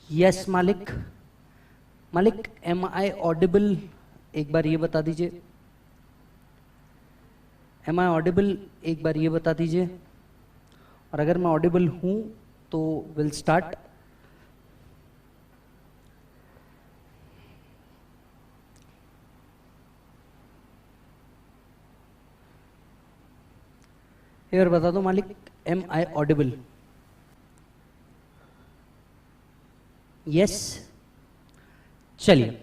Yes मालिक, मालिक M I audible, एक बार ये बता दीजिए। एम आई ऑडिबल, एक बार ये बता दीजिए। और अगर मैं ऑडिबल हूं तो विल स्टार्ट। एक बार बता दो मालिक, एम आई ऑडिबल? यस, चलिए।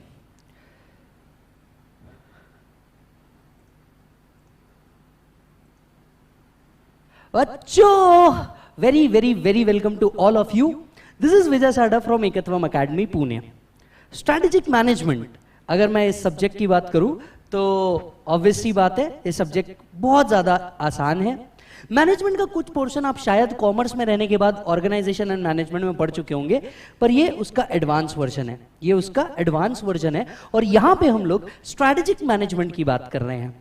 बच्चों, very very very welcome to all of you. This is Vijay Sada from Ekatvam academy Pune. Strategic management, अगर मैं इस सब्जेक्ट की बात करूं तो ऑब्वियसली बात है ये सब्जेक्ट बहुत ज्यादा आसान है। मैनेजमेंट का कुछ पोर्शन आप शायद कॉमर्स में रहने के बाद ऑर्गेनाइजेशन एंड मैनेजमेंट में पढ़ चुके होंगे, पर ये उसका एडवांस वर्जन है, ये उसका एडवांस वर्जन है। और यहां पे हम लोग स्ट्रैटेजिक मैनेजमेंट की बात कर रहे हैं।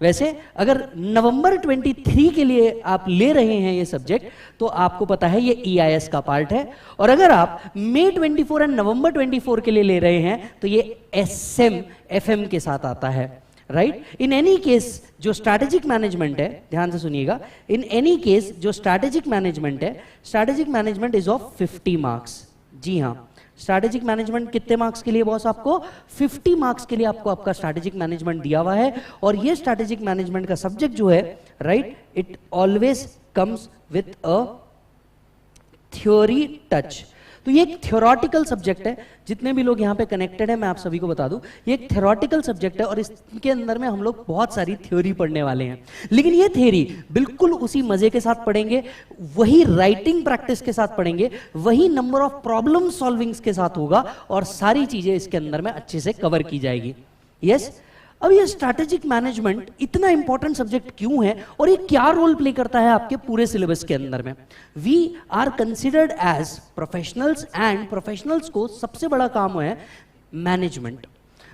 वैसे अगर नवंबर 23 के लिए आप ले रहे हैं ये सब्जेक्ट तो आपको पता है ये EIS का पार्ट है, और अगर आप मई 24 एंड नवंबर 24 के लिए ले रहे हैं तो ये SM FM के साथ आता है, राइट। इन एनी केस जो स्ट्रैटेजिक मैनेजमेंट है, ध्यान से सुनिएगा, इन एनी केस जो स्ट्रैटेजिक मैनेजमेंट है, strategic management is of 50 marks. जी हाँ, स्ट्रैटेजिक मैनेजमेंट कितने मार्क्स के लिए बॉस? आपको 50 मार्क्स के लिए आपको आपका स्ट्रैटेजिक मैनेजमेंट दिया हुआ है। और ये स्ट्रैटेजिक मैनेजमेंट का सब्जेक्ट जो है, right, it always comes with a theory touch. तो ये एक थ्योरेटिकल सब्जेक्ट है। जितने भी लोग यहाँ पे कनेक्टेड है मैं आप सभी को बता दूं, ये एक थ्योरेटिकल सब्जेक्ट है और इसके अंदर में हम लोग बहुत सारी थ्योरी पढ़ने वाले हैं। लेकिन ये थ्योरी बिल्कुल उसी मजे के साथ पढ़ेंगे, वही राइटिंग प्रैक्टिस के साथ पढ़ेंगे, वही नंबर ऑफ प्रॉब्लम सॉल्विंग्स के साथ होगा और सारी चीजें इसके अंदर में अच्छे से कवर की जाएगी। यस, अब ये स्ट्रैटेजिक मैनेजमेंट इतना इंपॉर्टेंट सब्जेक्ट क्यों है और ये क्या रोल प्ले करता है आपके पूरे सिलेबस के अंदर में? We are considered as professionals and professionals को सबसे बड़ा काम है management.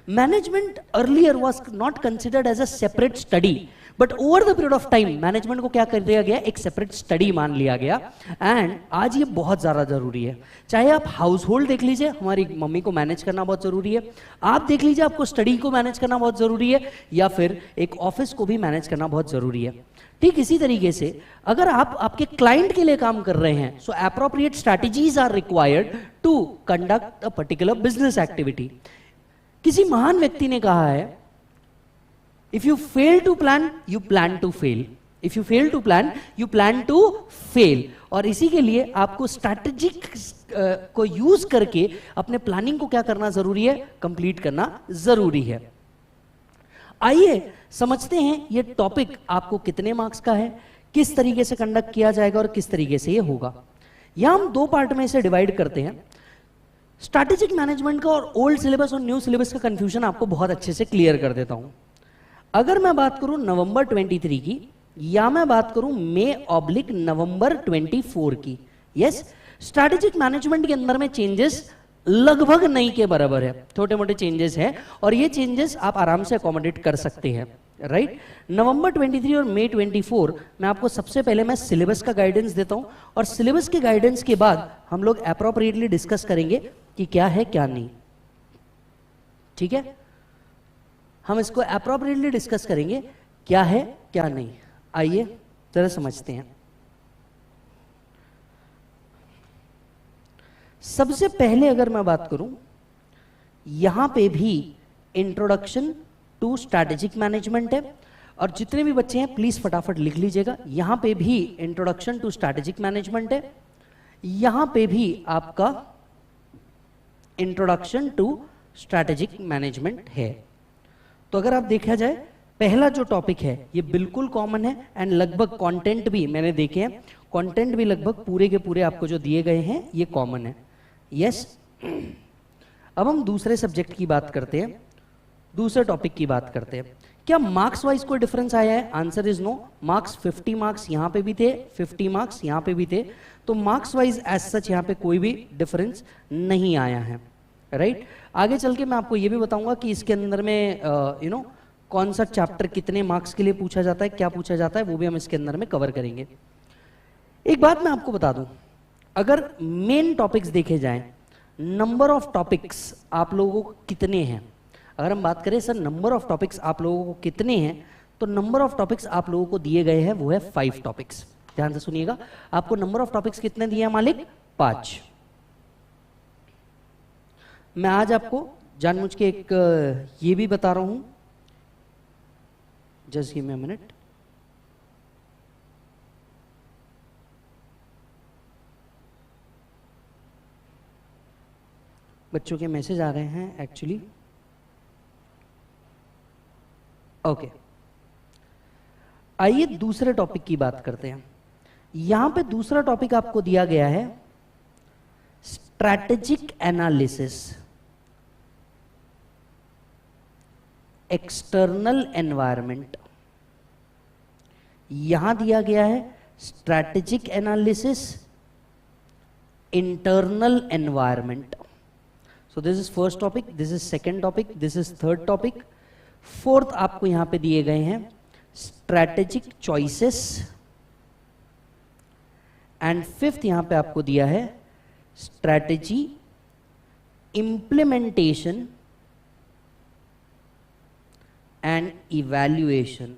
Management earlier was not considered as a separate study, but over the period of time management को क्या कर दिया गया? एक सेपरेट स्टडी मान लिया गया। एंड आज ये बहुत ज्यादा जरूरी है। चाहे आप हाउस होल्ड देख लीजिए, हमारी मम्मी को मैनेज करना बहुत जरूरी है, आप देख लीजिए आपको स्टडी को मैनेज करना बहुत जरूरी है, या फिर एक ऑफिस को भी मैनेज करना बहुत जरूरी है। ठीक इसी तरीके से अगर आप आपके क्लाइंट के लिए काम कर रहे हैं, so appropriate strategies are required to conduct a particular business activity. किसी महान व्यक्ति ने कहा है, if you fail to plan you plan to fail, if you fail to plan you plan to fail। और इसी के लिए आपको स्ट्रैटेजिक को यूज करके अपने प्लानिंग को क्या करना जरूरी है? कंप्लीट करना जरूरी है। आइए समझते हैं ये टॉपिक आपको कितने मार्क्स का है, किस तरीके से कंडक्ट किया जाएगा और किस तरीके से ये होगा। यहां हम दो पार्ट में इसे डिवाइड करते हैं। स्ट्रैटेजिक मैनेजमेंट का और ओल्ड सिलेबस और न्यू सिलेबस का कंफ्यूजन आपको बहुत अच्छे से क्लियर कर देता हूं। अगर मैं बात करूं नवंबर 23 की, या मैं बात करूं मई/नवंबर 24 की, यस, स्ट्रैटेजिक मैनेजमेंट के अंदर में चेंजेस लगभग नहीं के बराबर है, छोटे मोटे चेंजेस हैं और ये चेंजेस आप आराम से अकोमोडेट कर सकते हैं, राइट। नवंबर 23 और मई 24 में आपको सबसे पहले मैं सिलेबस का गाइडेंस देता हूं और सिलेबस के गाइडेंस के बाद हम लोग एप्रोप्रिएटली डिस्कस करेंगे कि क्या है क्या नहीं। ठीक है, हम इसको एप्रोप्रिएटली डिस्कस करेंगे क्या है क्या नहीं। आइए जरा समझते हैं। सबसे पहले अगर मैं बात करूं, यहां पे भी इंट्रोडक्शन टू स्ट्रैटेजिक मैनेजमेंट है और जितने भी बच्चे हैं प्लीज फटाफट लिख लीजिएगा। यहां पे भी इंट्रोडक्शन टू स्ट्रैटेजिक मैनेजमेंट है, यहां पे भी आपका इंट्रोडक्शन टू स्ट्रैटेजिक मैनेजमेंट है। तो अगर आप देखा जाए, पहला जो टॉपिक है ये बिल्कुल कॉमन है एंड लगभग कंटेंट भी मैंने देखे हैं, कंटेंट भी लगभग पूरे के पूरे आपको जो दिए गए हैं ये कॉमन है। यस, अब हम दूसरे सब्जेक्ट की बात करते हैं, दूसरे टॉपिक की बात करते हैं। क्या मार्क्स वाइज कोई डिफरेंस आया है? Answer is no. Marks 50 marks यहां पे भी थे, 50 मार्क्स यहां पे भी थे, तो मार्क्स वाइज एज सच यहां पे कोई भी डिफरेंस नहीं आया है, राइट। आगे चल के मैं आपको ये भी बताऊंगा कि इसके अंदर में यू नो कौन सा चैप्टर कितने मार्क्स के लिए पूछा जाता है, क्या पूछा जाता है, वो भी हम इसके अंदर में कवर करेंगे। एक बात मैं आपको बता दूं, अगर मेन टॉपिक्स देखे जाएं, नंबर ऑफ टॉपिक्स आप लोगों को कितने हैं। अगर हम बात करें सर नंबर ऑफ टॉपिक्स आप लोगों को कितने हैं, तो नंबर ऑफ टॉपिक्स आप लोगों को दिए गए हैं वो है 5 टॉपिक्स। ध्यान से सुनिएगा, आपको नंबर ऑफ टॉपिक्स कितने दिए हैं मालिक? 5। मैं आज आपको जानबूझ के एक ये भी बता रहा हूं, just give me a minute. बच्चों के मैसेज आ रहे हैं एक्चुअली। ओके, आइए दूसरे टॉपिक की बात करते हैं। यहां पे दूसरा टॉपिक आपको दिया गया है स्ट्रैटेजिक एनालिसिस, एक्सटर्नल एनवायरनमेंट। यहां दिया गया है strategic analysis, internal environment. So this is first topic, this is second topic, this is third topic. Fourth आपको यहां पे दिए गए हैं स्ट्रैटेजिक चॉइसेस, एंड फिफ्थ यहां पे आपको दिया है स्ट्रैटेजी इंप्लीमेंटेशन एंड इवैल्यूएशन।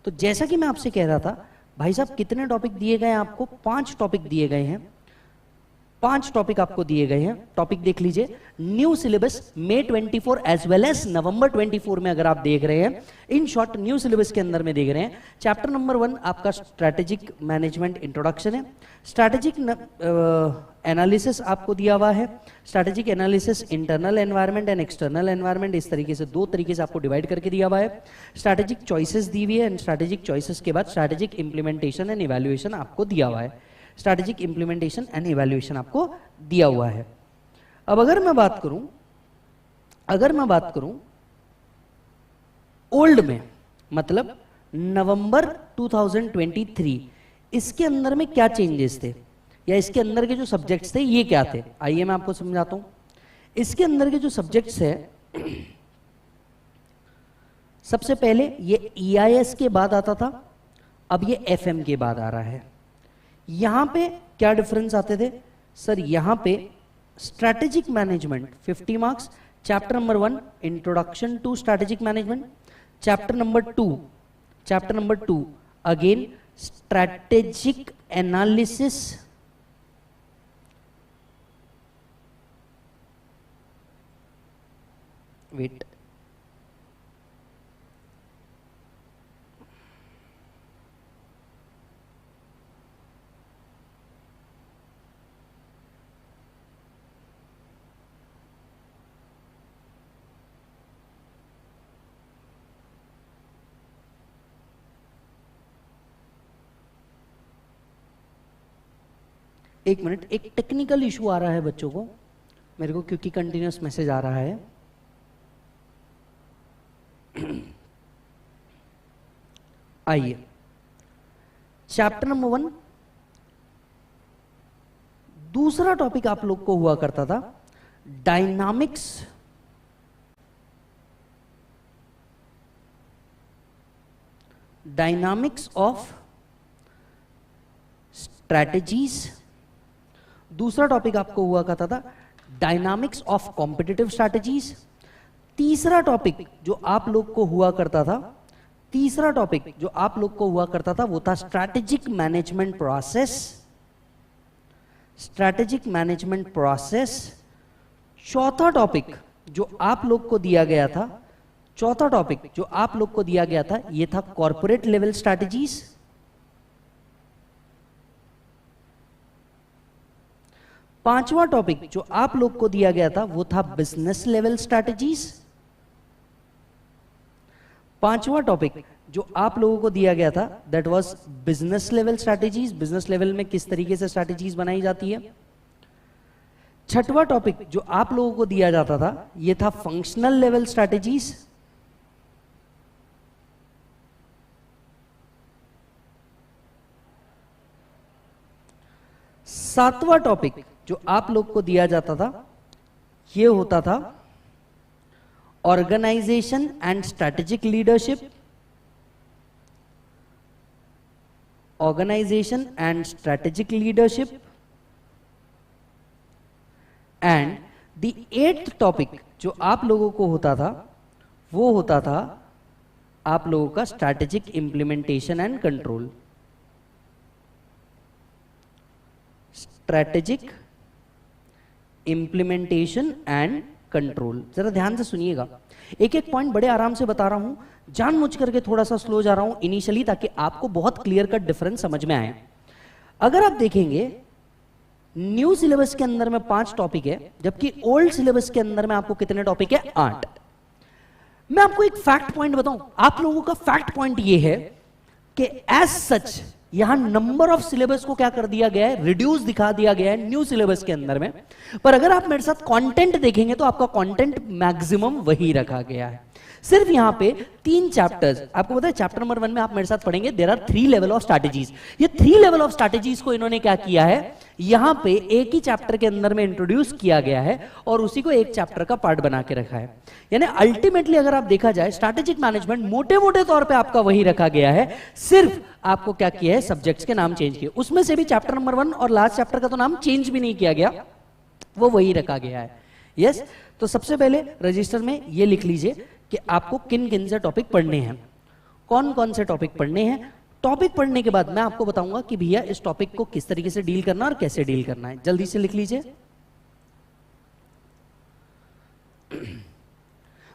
तो जैसा कि मैं आपसे कह रहा था, भाई साहब कितने टॉपिक दिए गए हैं आपको? 5 टॉपिक दिए गए हैं। 5 टॉपिक आपको दिए गए हैं। टॉपिक देख लीजिए, न्यू सिलेबस मई 24 एज वेल एज नवंबर 24 में अगर आप देख रहे हैं, इन शॉर्ट न्यू सिलेबस के अंदर में देख रहे हैं। चैप्टर नंबर 1 आपका स्ट्रैटेजिक मैनेजमेंट इंट्रोडक्शन है। स्ट्रैटेजिक एनालिसिस आपको दिया हुआ है। Strategic analysis internal environment and external environment, इस तरीके से 2 तरीके से आपको डिवाइड करके दिया हुआ है। स्ट्रैटेजिक चॉइसेस दी हुई है, एंड स्ट्रैटेजिक चॉइसेस के बाद स्ट्रैटेजिक इंप्लीमेंटेशन एंड इवैल्यूएशन आपको दिया हुआ है। स्ट्रैटेजिक इंप्लीमेंटेशन एंड इवैल्यूएशन आपको दिया हुआ है। अब अगर मैं बात करूं ओल्ड में, मतलब नवंबर 2023, इसके अंदर में क्या चेंजेस थे, या इसके अंदर के जो सब्जेक्ट्स थे ये क्या थे, आइए मैं आपको समझाता हूं। इसके अंदर के जो सब्जेक्ट्स है, सबसे पहले ये EIS के बाद आता था, अब ये FM के बाद आ रहा है। यहां पे क्या डिफरेंस आते थे सर? यहां पे strategic management 50 marks, chapter number 1 introduction to strategic management, chapter number 2 again strategic analysis, wait, एक मिनट, एक टेक्निकल इशू आ रहा है बच्चों को मेरे को, क्योंकि कंटिन्यूअस मैसेज आ रहा है। आइए, चैप्टर नंबर 1 दूसरा टॉपिक आप लोग को हुआ करता था डायनामिक्स ऑफ स्ट्रैटेजीज। दूसरा टॉपिक आपको हुआ करता था डायनामिक्स ऑफ कॉम्पिटिटिव स्ट्रैटेजीज। तीसरा टॉपिक जो आप लोग को हुआ करता था वो था स्ट्रैटेजिक मैनेजमेंट प्रोसेस। चौथा टॉपिक जो आप लोग को दिया गया था ये था कॉर्पोरेट लेवल स्ट्रैटेजीज। पांचवा टॉपिक जो आप लोग को दिया गया था वो था बिजनेस लेवल स्ट्रैटेजीज। पांचवा टॉपिक जो आप लोगों को दिया गया था that was business level strategies, business level में किस तरीके से स्ट्रैटेजीज बनाई जाती है। छठवां टॉपिक जो आप लोगों को दिया जाता था ये था फंक्शनल लेवल स्ट्रैटेजीज। सातवां टॉपिक जो आप लोग को दिया जाता था ये होता था organisation and strategic leadership. And the 8th topic जो आप लोगों को होता था वो होता था आप लोगों का strategic implementation and control. Strategic implementation and control. जरा ध्यान से सुनिएगा, एक एक पॉइंट बड़े आराम से बता रहा हूं, जानबूझ करके थोड़ा सा स्लो जा रहा हूं इनिशियली, ताकि आपको बहुत क्लियर कट डिफरेंस समझ में आए। अगर आप देखेंगे न्यू सिलेबस के अंदर में 5 टॉपिक है, जबकि ओल्ड सिलेबस के अंदर में आपको कितने टॉपिक है? 8। मैं आपको एक फैक्ट पॉइंट बताऊं, आप लोगों का फैक्ट पॉइंट ये है कि एज सच यहां नंबर ऑफ सिलेबस को क्या कर दिया गया है? रिड्यूस दिखा दिया गया है न्यू सिलेबस के अंदर में। पर अगर आप मेरे साथ कंटेंट देखेंगे तो आपका कंटेंट मैक्सिमम वही रखा गया है। सिर्फ यहां पे 3 चैप्टर्स, आपको पता है चैप्टर नंबर 1 में आप मेरे साथ पढ़ेंगे there are 3 level of strategies. ये 3 लेवल ऑफ स्ट्रैटेजीज को इन्होंने क्या किया है, यहां पे एक ही चैप्टर के अंदर में इंट्रोड्यूस किया गया है और उसी को एक चैप्टर का पार्ट बना के रखा है। यानी अल्टीमेटली अगर आप देखा जाए स्ट्रैटेजिक मैनेजमेंट मोटे मोटे तौर पे आपका वही रखा गया है, सिर्फ आपको क्या किया है, सब्जेक्ट्स के नाम चेंज किए। उसमें से भी चैप्टर नंबर 1 और लास्ट चैप्टर का तो नाम चेंज भी नहीं किया गया, वो वही रखा गया है। यस, तो सबसे पहले रजिस्टर में ये लिख लीजिए कि आपको किन किन से टॉपिक पढ़ने हैं, कौन कौन से टॉपिक पढ़ने हैं। टॉपिक पढ़ने के बाद मैं आपको बताऊंगा कि भैया इस टॉपिक को किस तरीके से डील करना और कैसे डील करना है। जल्दी से लिख लीजिए।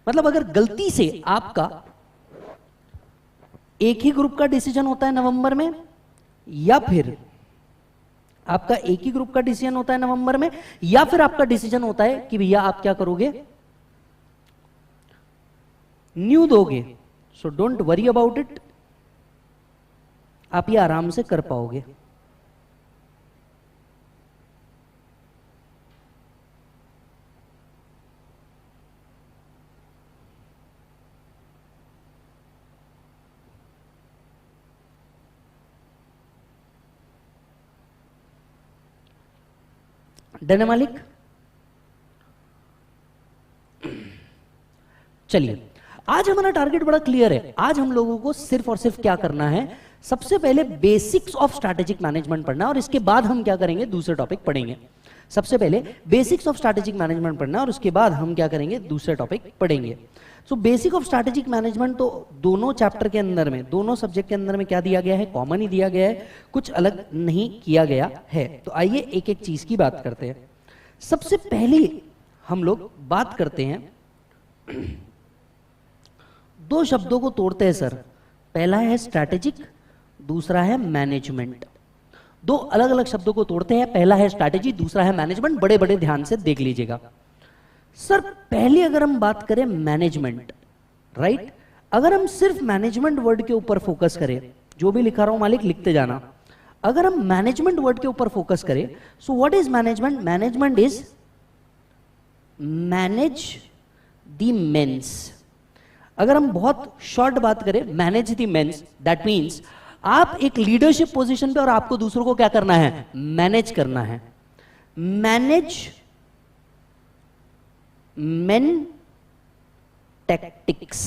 मतलब अगर गलती से आपका एक ही ग्रुप का डिसीजन होता है नवंबर में, या फिर आपका एक ही ग्रुप का डिसीजन होता है नवंबर में, या फिर आपका डिसीजन होता है कि भैया आप क्या करोगे, न्यू दोगे, so don't worry about it, आप ये आराम से कर पाओगे। डन है मालिक? चलिए, आज हमारा टारगेट बड़ा क्लियर है। आज हम लोगों को सिर्फ और सिर्फ क्या करना है, सबसे पहले बेसिक्स ऑफ स्ट्रैटेजिक मैनेजमेंट पढ़ना है और इसके बाद हम क्या करेंगे, दूसरे टॉपिक पढ़ेंगे। सबसे पहले बेसिक्स ऑफ स्ट्रैटेजिक मैनेजमेंट पढ़ना है और उसके बाद हम क्या करेंगे, दूसरे टॉपिक पढ़ेंगे। So basic of strategic management तो दोनों चैप्टर के अंदर में, दोनों सब्जेक्ट के अंदर में क्या दिया गया है, कॉमन ही दिया गया है, कुछ अलग नहीं किया गया है। तो आइए एक एक चीज की बात करते हैं। सबसे पहले हम लोग बात करते हैं, 2 शब्दों को तोड़ते हैं सर। पहला है स्ट्रैटेजिक, दूसरा है मैनेजमेंट। 2 अलग अलग शब्दों को तोड़ते हैं, पहला है स्ट्रैटेजी, दूसरा है मैनेजमेंट। बड़े बड़े ध्यान से देख लीजिएगा सर। पहले अगर हम बात करें मैनेजमेंट, राइट, अगर हम सिर्फ मैनेजमेंट वर्ड के ऊपर फोकस करें, जो भी लिखा रहा हूं मालिक लिखते जाना, अगर हम मैनेजमेंट वर्ड के ऊपर फोकस करें, so what is management? Management is manage the men's. अगर हम बहुत शॉर्ट बात करें, manage the men's, that means आप एक लीडरशिप पोजीशन पे और आपको दूसरों को क्या करना है, मैनेज करना है। मैनेज मेन टैक्टिक्स,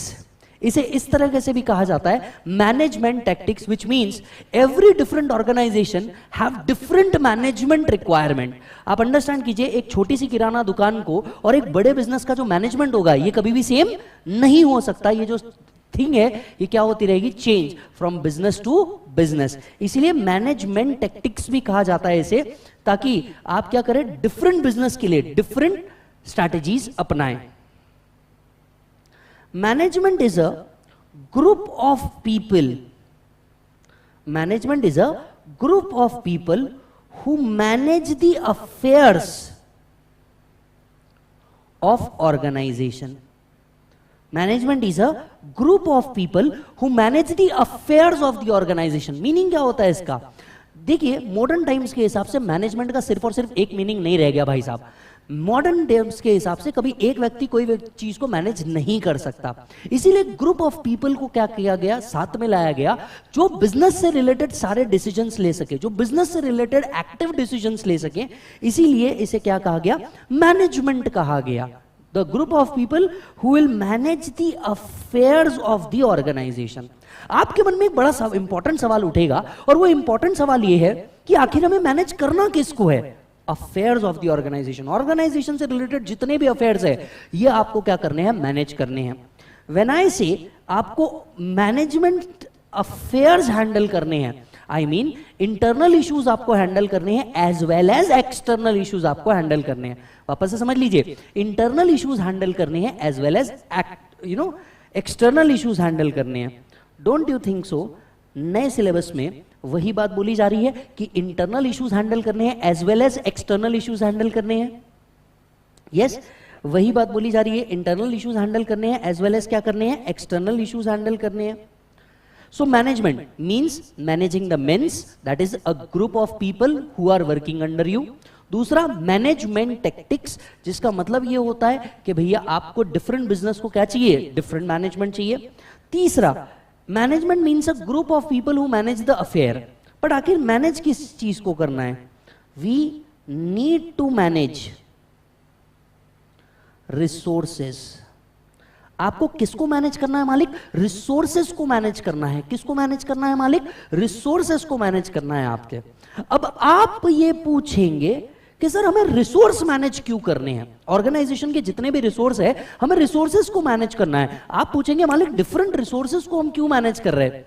इसे इस तरह से भी कहा जाता है, management tactics, which means every different organisation have different management requirement. आप अंडरस्टैंड कीजिए, एक छोटी सी किराना दुकान को और एक बड़े बिजनेस का जो मैनेजमेंट होगा, ये कभी भी सेम नहीं हो सकता। ये जो थिंग है ये क्या होती रहेगी, change from business to business. इसीलिए मैनेजमेंट टैक्टिक्स भी कहा जाता है इसे, ताकि आप क्या करें, डिफरेंट बिजनेस के लिए डिफरेंट स्ट्रैटेजीज अपनाएं। Management is a group of people. Management is a group of people who manage the affairs of organization. Management is a group of people who manage the affairs of the organization. Meaning क्या होता है इसका? देखिए, modern times के हिसाब से management का सिर्फ और सिर्फ एक मीनिंग नहीं रह गया भाई साहब। मॉडर्न टाइम्स के हिसाब से कभी एक व्यक्ति कोई चीज को मैनेज नहीं कर सकता, इसीलिए ग्रुप ऑफ पीपल को क्या किया गया, साथ में लाया गया, जो बिजनेस से रिलेटेड सारे डिसीजंस ले सके, जो बिजनेस से रिलेटेड एक्टिव डिसीजंस ले सके। इसीलिए इसे क्या कहा गया, मैनेजमेंट कहा गया। The group of people who will manage the affairs of the organisation. आपके मन में एक बड़ा इंपॉर्टेंट सवाल उठेगा, और वो इंपॉर्टेंट सवाल ये है कि आखिर हमें मैनेज करना किसको है, affairs of the organisation. Organisation से रिलेटेड जितने भी अफेयर्स है ये आपको क्या करने हैं, मैनेज करने हैं। व्हेन आई से आपको मैनेजमेंट अफेयर्स हैंडल करने हैं, आई मीन इंटरनल इश्यूज आपको हैंडल करने हैं as well as external issues आपको हैंडल करने हैं। वापस से समझ लीजिए, इंटरनल इश्यूज हैंडल करने हैं as well as external issues handle करने हैं। डोंट यू थिंक सो नए सिलेबस में वही बात बोली जा रही है कि इंटरनल इश्यूज हैंडल करने हैं as well as external issues handle करने हैं? यस, वही बात बोली जा रही है, इंटरनल इश्यूज हैंडल करने हैं एज वेल एज क्या करने हैं, एक्सटर्नल इश्यूज हैंडल करने हैं। So management means managing the men's, that is a group of people who are working under you. दूसरा मैनेजमेंट टेक्टिक्स, जिसका मतलब ये होता है कि भैया आपको डिफरेंट बिजनेस को क्या चाहिए, डिफरेंट मैनेजमेंट चाहिए। तीसरा management means a group of people who manage the affair. But आखिर मैनेज किस चीज को करना है? We need to manage resources. आपको किसको मैनेज करना है मालिक? रिसोर्सेस को मैनेज करना है। किसको मैनेज करना है मालिक? रिसोर्सेस को मैनेज करना है आपके। अब आप ये पूछेंगे कि सर हमें रिसोर्स मैनेज क्यों करने हैं? ऑर्गेनाइजेशन के जितने भी रिसोर्स है हमें रिसोर्सेस को मैनेज करना है। आप पूछेंगे मालिक डिफरेंट रिसोर्सेस को हम क्यों मैनेज कर रहे हैं?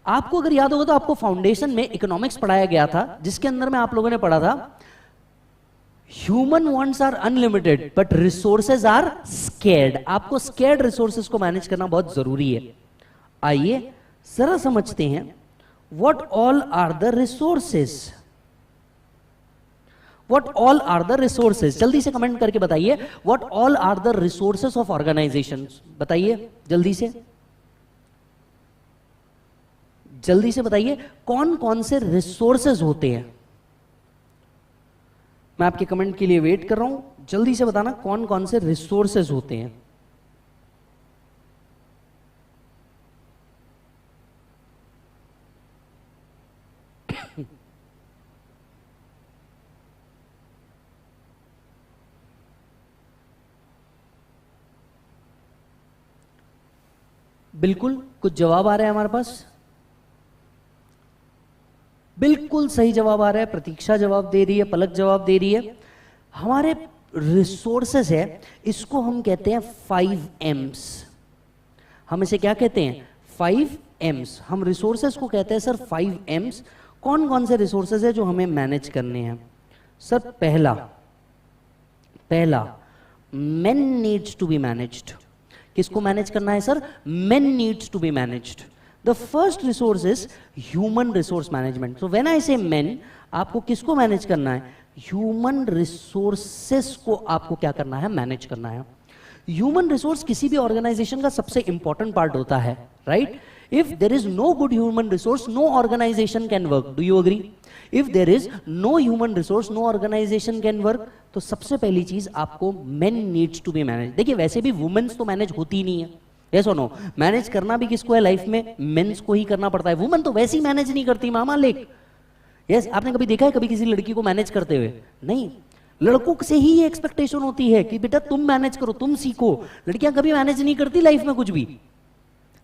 आपको अगर याद होगा तो आपको फाउंडेशन में इकोनॉमिक्स पढ़ाया गया था, जिसके अंदर में आप लोगों ने पढ़ा था human wants are unlimited but resources are scarce. आपको स्केर्ड रिसोर्सेज को मैनेज करना बहुत जरूरी है। आइए जरा समझते हैं what all are the resources. What all are the resources, जल्दी से कमेंट करके बताइए what all are the resources of organization. बताइए जल्दी से, जल्दी से बताइए कौन कौन से रिसोर्सेज होते हैं। मैं आपके कमेंट के लिए वेट कर रहा हूं, जल्दी से बताना कौन कौन से रिसोर्सेज होते हैं। बिल्कुल कुछ जवाब आ रहा है हमारे पास, बिल्कुल सही जवाब आ रहा है। प्रतीक्षा जवाब दे रही है, पलक जवाब दे रही है। हमारे रिसोर्सेस है, इसको हम कहते हैं 5 M's। हम इसे क्या कहते हैं? 5 M's। हम रिसोर्सेस को कहते हैं सर 5 M's। कौन कौन से रिसोर्सेस है जो हमें मैनेज करने हैं? सर पहला men needs to be managed। किसको मैनेज करना है sir? men needs to be managed। The first resource is human resource management. So when I say men, आपको किसको मैनेज करना है? ह्यूमन रिसोर्सेस को आपको क्या करना है? मैनेज करना है। ह्यूमन रिसोर्स किसी भी ऑर्गेनाइजेशन का सबसे इंपॉर्टेंट पार्ट होता है, right? If there is no good human resource, no organization can work. Do you agree? If there is no human resource, no organization can work. तो सबसे पहली चीज आपको men needs to be manage. देखिए वैसे भी वुमेन्स तो manage होती नहीं है, यस और नो? मैनेज करना भी किसको है लाइफ में? मेंस को ही करना पड़ता है। वुमेन तो वैसे ही मैनेज नहीं करती मामा लेक। यस, आपने कभी देखा है कभी किसी लड़की को मैनेज करते हुए? नहीं। लड़कों से ही ये एक्सपेक्टेशन होती है कि बेटा तुम मैनेज करो, तुम सीखो। लड़कियां कभी मैनेज नहीं करती लाइफ में कुछ भी।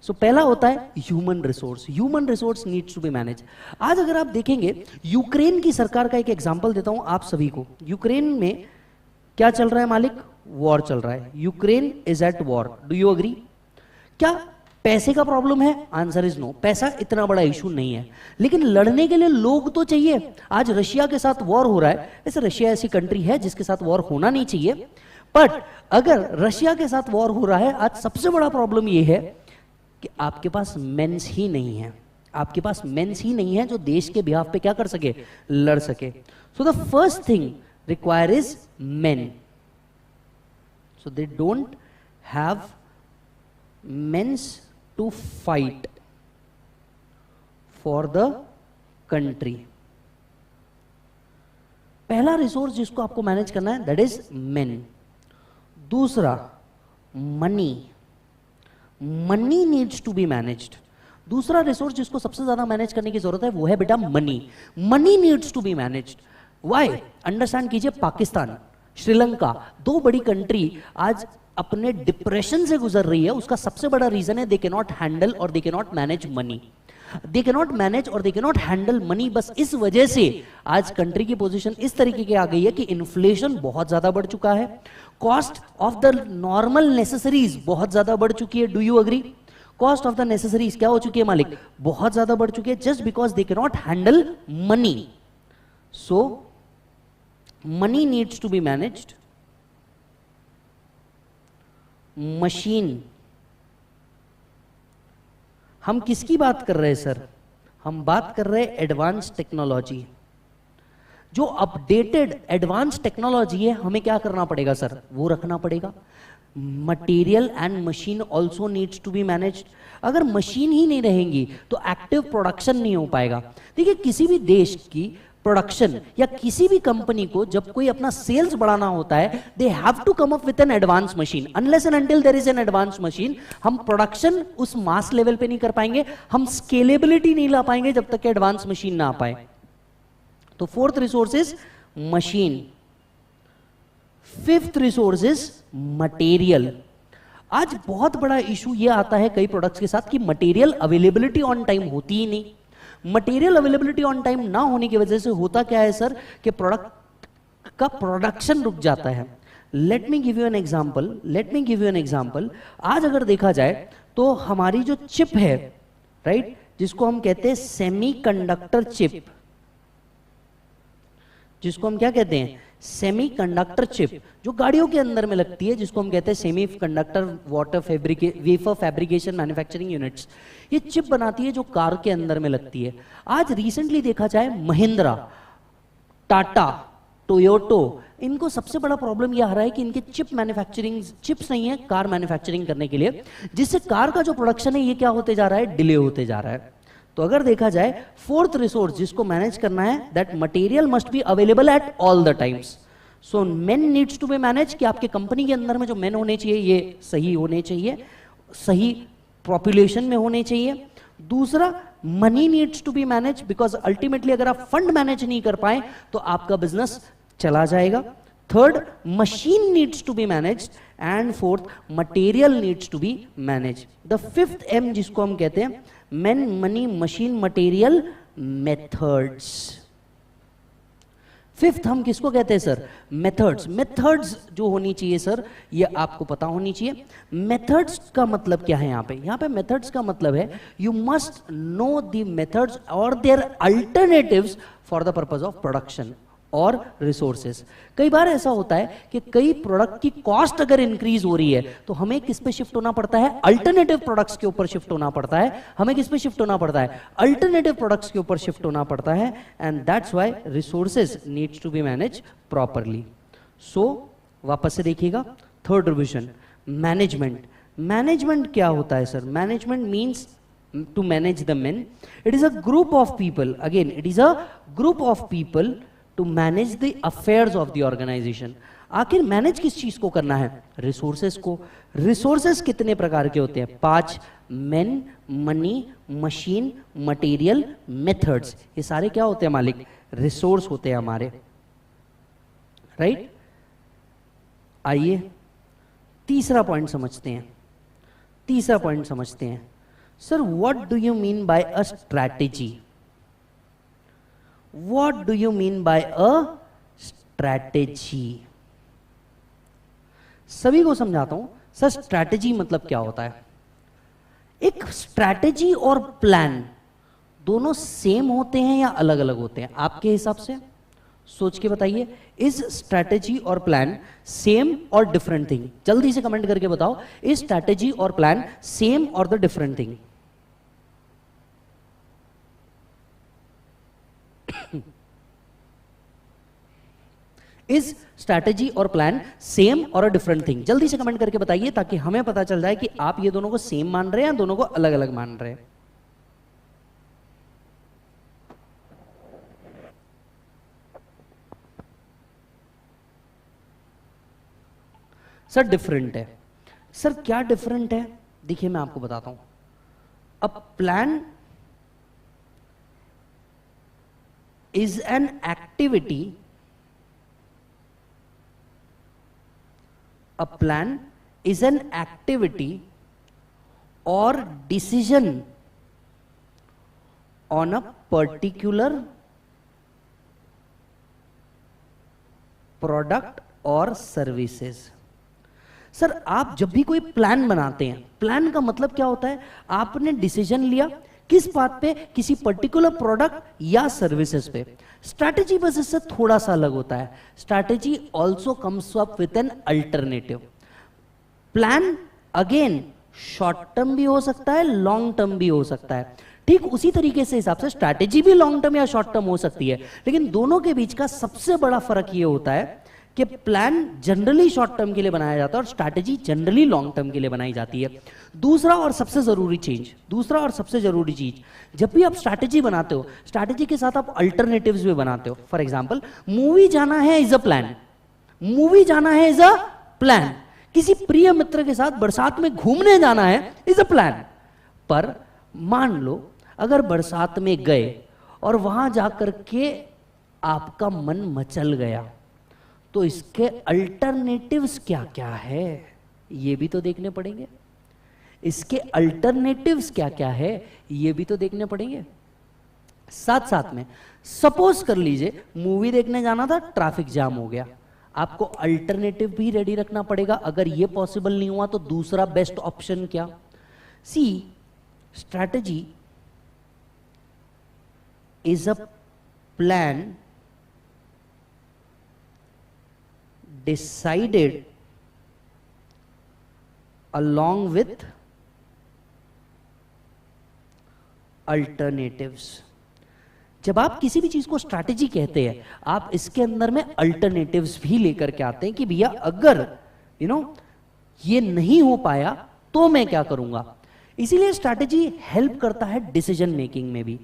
सो पहला होता है human resource. Human resource needs to be manage. आज अगर आप देखेंगे यूक्रेन की सरकार का एक एग्जांपल देता हूं आप सभी को। यूक्रेन में क्या चल रहा है मालिक? वॉर चल रहा है। Ukraine is at war. Do you agree? क्या पैसे का प्रॉब्लम है? Answer is no. पैसा इतना बड़ा इशू नहीं है, लेकिन लड़ने के लिए लोग तो चाहिए। आज रशिया के साथ वॉर हो रहा है। वैसे रशिया ऐसी कंट्री है जिसके साथ वॉर होना नहीं चाहिए, बट अगर रशिया के साथ वॉर हो रहा है, आज सबसे बड़ा प्रॉब्लम यह है कि आपके पास मेंस ही नहीं है। आपके पास मेंस ही नहीं है जो देश के बिहाफ पे क्या कर सके? लड़ सके। So the first thing require is men. So they don't have mens to fight for the country. पहला रिसोर्स जिसको आपको मैनेज करना है दैट इज मेन। दूसरा money. Money needs to be managed. दूसरा रिसोर्स जिसको सबसे ज्यादा मैनेज करने की जरूरत है वो है बेटा money. Money needs to be managed. Why? Understand कीजिए, पाकिस्तान, श्रीलंका, दो बड़ी कंट्री आज अपने डिप्रेशन से गुजर रही है। उसका सबसे बड़ा रीजन है दे कैन नॉट हैंडल और they can not manage money. They can not manage और they can not handle money. बस इस वजह से आज कंट्री की पोजीशन इस तरीके की आ गई है कि इन्फ्लेशन बहुत ज्यादा बढ़ चुका है, cost of the normal necessaries बहुत ज्यादा बढ़ चुकी है। Do you agree? Cost of the necessaries क्या हो चुकी है मालिक? बहुत ज्यादा बढ़ चुकी है, just because they can not handle money. So money needs to be managed, machine. हम किसकी बात कर रहे हैं सर? हम बात कर रहे हैं एडवांस टेक्नोलॉजी। जो अपडेटेड एडवांस टेक्नोलॉजी है हमें क्या करना पड़ेगा सर? वो रखना पड़ेगा। Material and machine also needs to be managed. अगर मशीन ही नहीं रहेंगी तो एक्टिव प्रोडक्शन नहीं हो पाएगा। देखिए किसी भी देश की प्रोडक्शन या किसी भी कंपनी को जब कोई अपना सेल्स बढ़ाना होता है, they have to come up with an advance machine. Unless and until there is an advance machine, हम प्रोडक्शन उस मास लेवल पे नहीं कर पाएंगे, हम स्केलेबिलिटी नहीं ला पाएंगे जब तक कि एडवांस मशीन ना आ पाए। तो fourth resource is machine, fifth resource is material. आज बहुत बड़ा इशू ये आता है कई प्रोडक्ट्स के साथ कि मटेरियल अवेलेबिलिटी ऑन टाइम होती ही नहीं। मटेरियल अवेलेबिलिटी ऑन टाइम ना होने की वजह से होता क्या है सर कि प्रोडक्ट का प्रोडक्शन रुक जाता है। Let me give you an example. आज अगर देखा जाए तो हमारी जो चिप है, राइट, जिसको हम कहते हैं सेमीकंडक्टर चिप, जिसको हम क्या कहते हैं? सेमीकंडक्टर चिप, जो गाड़ियों के अंदर में लगती है, जिसको हम कहते हैं semiconductor wafer fabrication manufacturing units. ये चिप बनाती है जो कार के अंदर में लगती है। आज रिसेंटली देखा जाए महिंद्रा, टाटा, टोयोटो, इनको सबसे बड़ा प्रॉब्लम यह आ रहा है कि इनके चिप्स नहीं है कार मैन्युफैक्चरिंग करने के लिए, जिससे कार का जो प्रोडक्शन है ये क्या होते जा रहा है? डिले होते जा रहा है। तो अगर देखा जाए फोर्थ रिसोर्स जिसको मैनेज करना है, that material must be available at all the times. So men needs to be manage, कि आपके कंपनी के अंदर में जो मेन होने चाहिए ये सही होने चाहिए, सही पॉपुलेशन में होने चाहिए। दूसरा, money needs to be manage, because ultimately अगर आप फंड मैनेज नहीं कर पाए तो आपका बिजनेस चला जाएगा। Third, machine needs to be manage, and fourth, material needs to be manage. The fifth M जिसको हम कहते हैं men, money, machine, material, methods. Fifth हम किसको कहते हैं सर? मेथड्स। मेथड्स जो होनी चाहिए सर ये आपको पता होनी चाहिए। मेथड्स का मतलब क्या है यहाँ पे मेथड्स का मतलब है you must know the methods और their alternatives for the purpose of production और रिसोर्सेस। कई बार ऐसा होता है कि कई प्रोडक्ट की कॉस्ट अगर इंक्रीज हो रही है तो हमें किस पे शिफ्ट होना पड़ता है? अल्टरनेटिव प्रोडक्ट्स के ऊपर शिफ्ट होना पड़ता है। हमें किस पे शिफ्ट होना पड़ता है? अल्टरनेटिव प्रोडक्ट्स के ऊपर शिफ्ट होना पड़ता है। And that's why resources needs to be manage properly. So वापस से देखिएगा, थर्ड रिविजन, मैनेजमेंट। मैनेजमेंट क्या होता है sir? Management means to manage the men. It is a group of people, again it is a group of people to manage the affairs of the organization. आखिर manage किस चीज को करना है? Resources को। रिसोर्सेस कितने प्रकार के होते हैं? 5। Main, money, machine, material, methods. ये सारे क्या होते हैं मालिक? रिसोर्स होते हैं हमारे, राइट? आइए तीसरा पॉइंट समझते हैं। Sir, what do you mean by a strategy? What do you mean by a strategy? सभी को समझाता हूं सर, स्ट्रैटेजी मतलब क्या होता है। एक स्ट्रैटेजी और प्लान दोनों सेम होते हैं या अलग अलग होते हैं आपके हिसाब से? सोच के बताइए। इज स्ट्रैटेजी और प्लान सेम और डिफरेंट थिंग? जल्दी से कमेंट करके बताओ, इज स्ट्रैटेजी और प्लान सेम और the different thing? Is strategy और प्लान सेम और अ डिफरेंट थिंग? जल्दी से कमेंट करके बताइए ताकि हमें पता चल जाए कि आप ये दोनों को सेम मान रहे हैं या दोनों को अलग अलग मान रहे हैं। सर डिफरेंट है। सर क्या डिफरेंट है? देखिए मैं आपको बताता हूं। A plan is an activity, a plan is an activity or decision on a particular product or services. Sir आप जब भी कोई प्लान बनाते हैं, प्लान का मतलब क्या होता है? आपने डिसीजन लिया किस बात पे, किसी पर्टिकुलर प्रोडक्ट या सर्विसेज पे. स्ट्रैटेजी बस इससे थोड़ा सा अलग होता है. Strategy also comes up with an alternative. Plan again short term भी हो सकता है, लॉन्ग टर्म भी हो सकता है. ठीक उसी तरीके से हिसाब से स्ट्रैटेजी भी लॉन्ग टर्म या शॉर्ट टर्म हो सकती है, लेकिन दोनों के बीच का सबसे बड़ा फर्क ये होता है कि प्लान जनरली शॉर्ट टर्म के लिए बनाया जाता है और स्ट्रैटेजी जनरली लॉन्ग टर्म के लिए बनाई जाती है. दूसरा और सबसे जरूरी चीज, जब भी आप स्ट्रैटेजी बनाते हो, स्ट्रैटेजी के साथ आप अल्टरनेटिव्स भी बनाते हो. फॉर एग्जांपल, मूवी जाना है इज अ प्लान. किसी प्रिय मित्र के साथ बरसात में घूमने जाना है इज अ प्लान. पर मान लो अगर बरसात में गए और वहां जाकर के आपका मन मचल गया, तो इसके अल्टरनेटिव्स क्या क्या है ये भी तो देखने पड़ेंगे. साथ साथ में सपोज कर लीजिए मूवी देखने जाना था, ट्रैफिक जाम हो गया, आपको अल्टरनेटिव भी रेडी रखना पड़ेगा. अगर ये पॉसिबल नहीं हुआ तो दूसरा बेस्ट ऑप्शन क्या? सी, strategy is a plan decided along with alternatives. जब आप किसी भी चीज को स्ट्रैटेजी कहते हैं, आप इसके अंदर में अल्टरनेटिव्स भी लेकर के आते हैं कि भैया अगर ये नहीं हो पाया तो मैं क्या करूंगा. इसीलिए स्ट्रैटेजी हेल्प करता है डिसीजन मेकिंग में भी.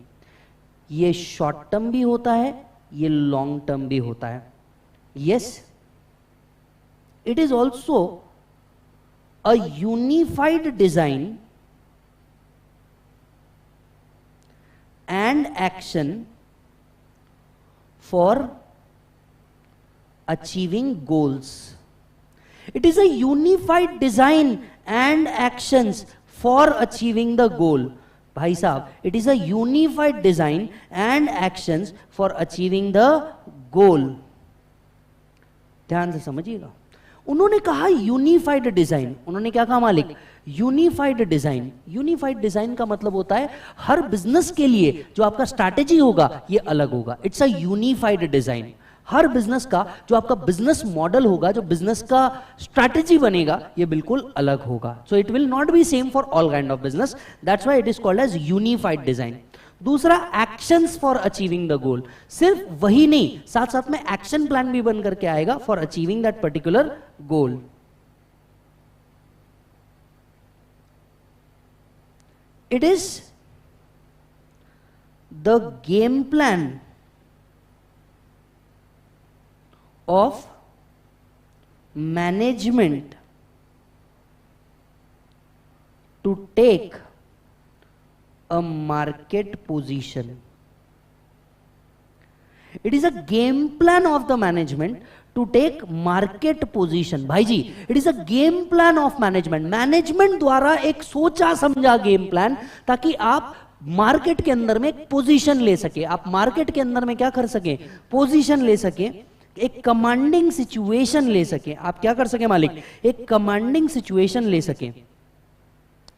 ये शॉर्ट टर्म भी होता है, ये लॉन्ग टर्म भी होता है. Yes, it is also a unified design and action for achieving goals. It is a unified design and actions for achieving the गोल. भाई साहब, it is a unified design and actions for achieving the गोल. ध्यान से समझिएगा. उन्होंने कहा unified design. उन्होंने क्या कहा मालिक? Unified design. यूनिफाइड डिजाइन का मतलब होता है हर बिजनेस के लिए जो आपका स्ट्रैटेजी होगा ये अलग होगा. It's a unified design. Her business का जो आपका बिजनेस मॉडल होगा, जो बिजनेस का स्ट्रैटेजी बनेगा, ये बिल्कुल अलग होगा. So it will not be same for all kind of business. That's why it is called as unified design. दूसरा, actions for achieving the goal. सिर्फ वही नहीं, साथ साथ में एक्शन प्लान भी बन करके आएगा for achieving that particular goal. It is the game plan of management to take a market position. It is a game plan of the management to take market position. भाई जी, it is a game plan of management. Management द्वारा एक सोचा समझा game plan, ताकि आप market के अंदर में एक पोजीशन ले सके. आप मार्केट के अंदर में क्या कर सके? पोजीशन ले सके, एक कमांडिंग सिचुएशन ले सके. आप क्या कर सके मालिक? एक कमांडिंग सिचुएशन ले सके.